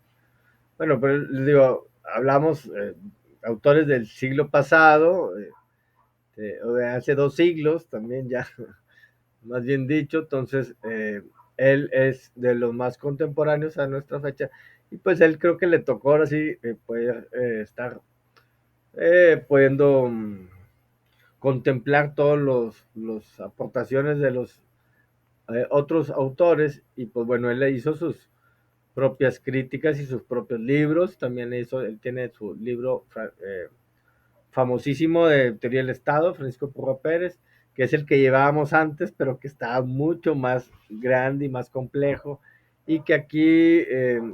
Bueno, pero les digo, hablamos autores del siglo pasado, o de hace 2 siglos, también ya, más bien dicho. Entonces, él es de los más contemporáneos a nuestra fecha, y pues él creo que le tocó ahora sí poder estar pudiendo contemplar todos los aportaciones de los otros autores, y pues bueno, él le hizo sus propias críticas y sus propios libros. También él tiene su libro famosísimo de Teoría del Estado, Francisco Porro Pérez, que es el que llevábamos antes, pero que está mucho más grande y más complejo, y que aquí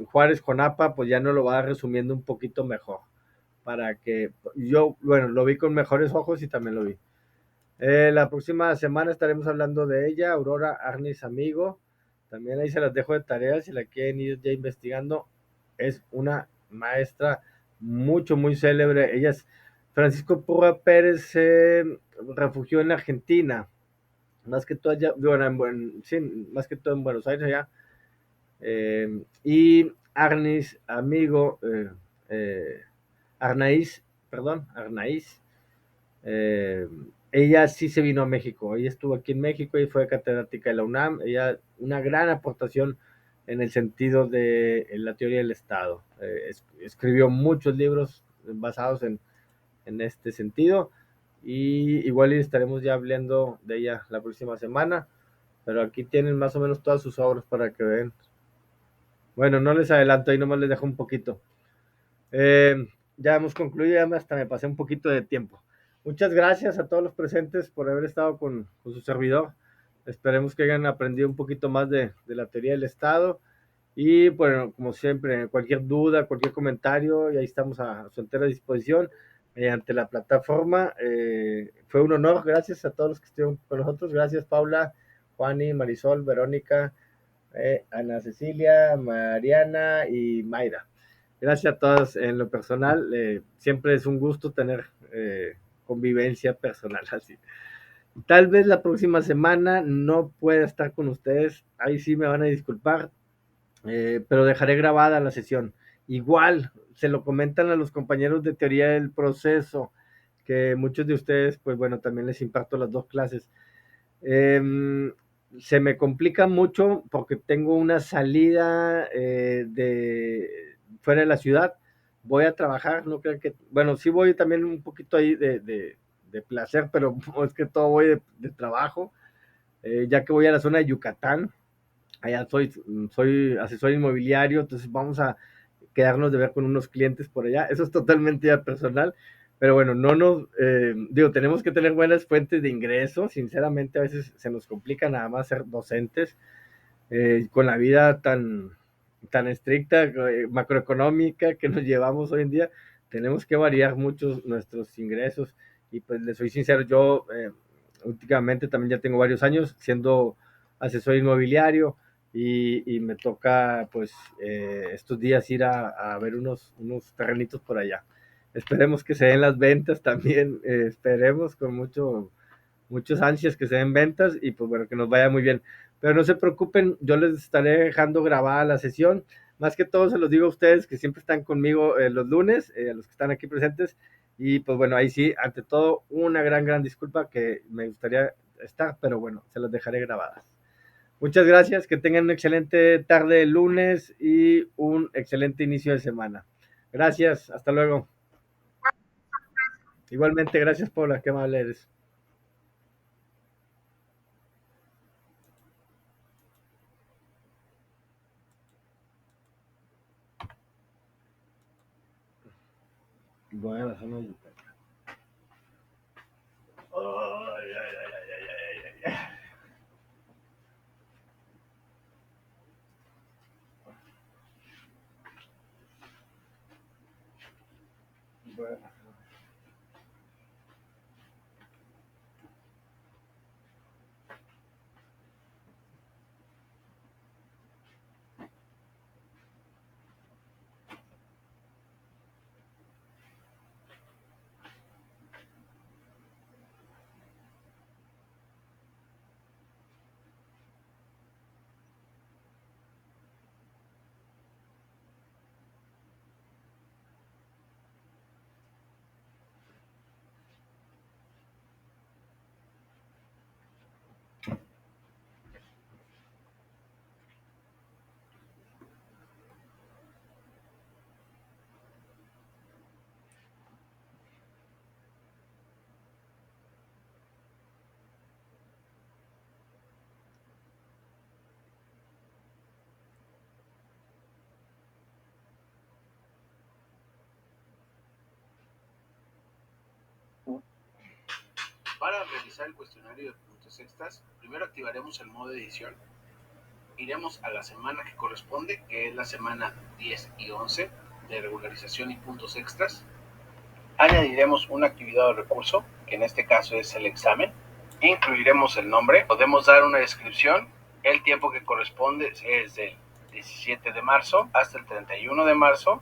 Juárez Jonapa pues ya no lo va resumiendo un poquito mejor, para que yo, bueno, lo vi con mejores ojos y también lo vi. La próxima semana estaremos hablando de ella, Aurora Arnis Amigo. También ahí se las dejo de tarea si la quieren ir ya investigando. Es una maestra muy célebre. Francisco Porra Pérez se refugió en Argentina, más que todo allá, bueno, sí, más que todo en Buenos Aires allá. Y Arnis, amigo, Arnaiz, perdón, Arnaiz, eh, ella sí se vino a México, ella estuvo aquí en México y fue catedrática de la UNAM, ella una gran aportación en el sentido de la teoría del Estado. Escribió muchos libros basados en este sentido y igual estaremos ya hablando de ella la próxima semana, pero aquí tienen más o menos todas sus obras para que vean. Bueno, no les adelanto, ahí nomás les dejo un poquito. Eh, ya hemos concluido, ya hasta me pasé un poquito de tiempo. Muchas gracias a todos los presentes por haber estado con su servidor. Esperemos que hayan aprendido un poquito más de la teoría del Estado. Y bueno, como siempre, cualquier duda, cualquier comentario, y ahí estamos a su entera disposición mediante la plataforma. Fue un honor, gracias a todos los que estuvieron con nosotros. Gracias, Paula, Juani, Marisol, Verónica, Ana Cecilia, Mariana y Mayra. Gracias a todos en lo personal. Siempre es un gusto tener convivencia personal así. Tal vez la próxima semana no pueda estar con ustedes. Ahí sí me van a disculpar, pero dejaré grabada la sesión. Igual se lo comentan a los compañeros de teoría del proceso, que muchos de ustedes, pues bueno, también les imparto las dos clases. Se me complica mucho porque tengo una salida de fuera de la ciudad. Voy a trabajar, no creo que, bueno, sí voy también un poquito ahí de placer, pero es que todo voy de trabajo, ya que voy a la zona de Yucatán. Allá soy asesor inmobiliario, entonces vamos a quedarnos de ver con unos clientes por allá. Eso es totalmente ya personal, pero bueno, no nos, digo, tenemos que tener buenas fuentes de ingreso. Sinceramente, a veces se nos complica nada más ser docentes con la vida tan estricta, macroeconómica que nos llevamos hoy en día. Tenemos que variar mucho nuestros ingresos y pues les soy sincero, yo últimamente también ya tengo varios años siendo asesor inmobiliario y me toca pues estos días ir a ver unos terrenitos por allá. Esperemos que se den las ventas también, esperemos con muchos ansias que se den ventas y pues bueno, que nos vaya muy bien. Pero no se preocupen, yo les estaré dejando grabada la sesión. Más que todo se los digo a ustedes que siempre están conmigo los lunes, a los que están aquí presentes. Y pues bueno, ahí sí, ante todo, una gran disculpa que me gustaría estar, pero bueno, se las dejaré grabadas. Muchas gracias, que tengan una excelente tarde de lunes y un excelente inicio de semana. Gracias, hasta luego. Igualmente, gracias Paula, qué amable eres. Bueno, son los... Ay, ay, ay, ay, ay, ay, ay. Bueno. Para realizar el cuestionario de puntos extras, primero activaremos el modo edición. Iremos a la semana que corresponde, que es la semana 10 y 11 de regularización y puntos extras. Añadiremos una actividad o recurso, que en este caso es el examen. Incluiremos el nombre. Podemos dar una descripción. El tiempo que corresponde es del 17 de marzo hasta el 31 de marzo.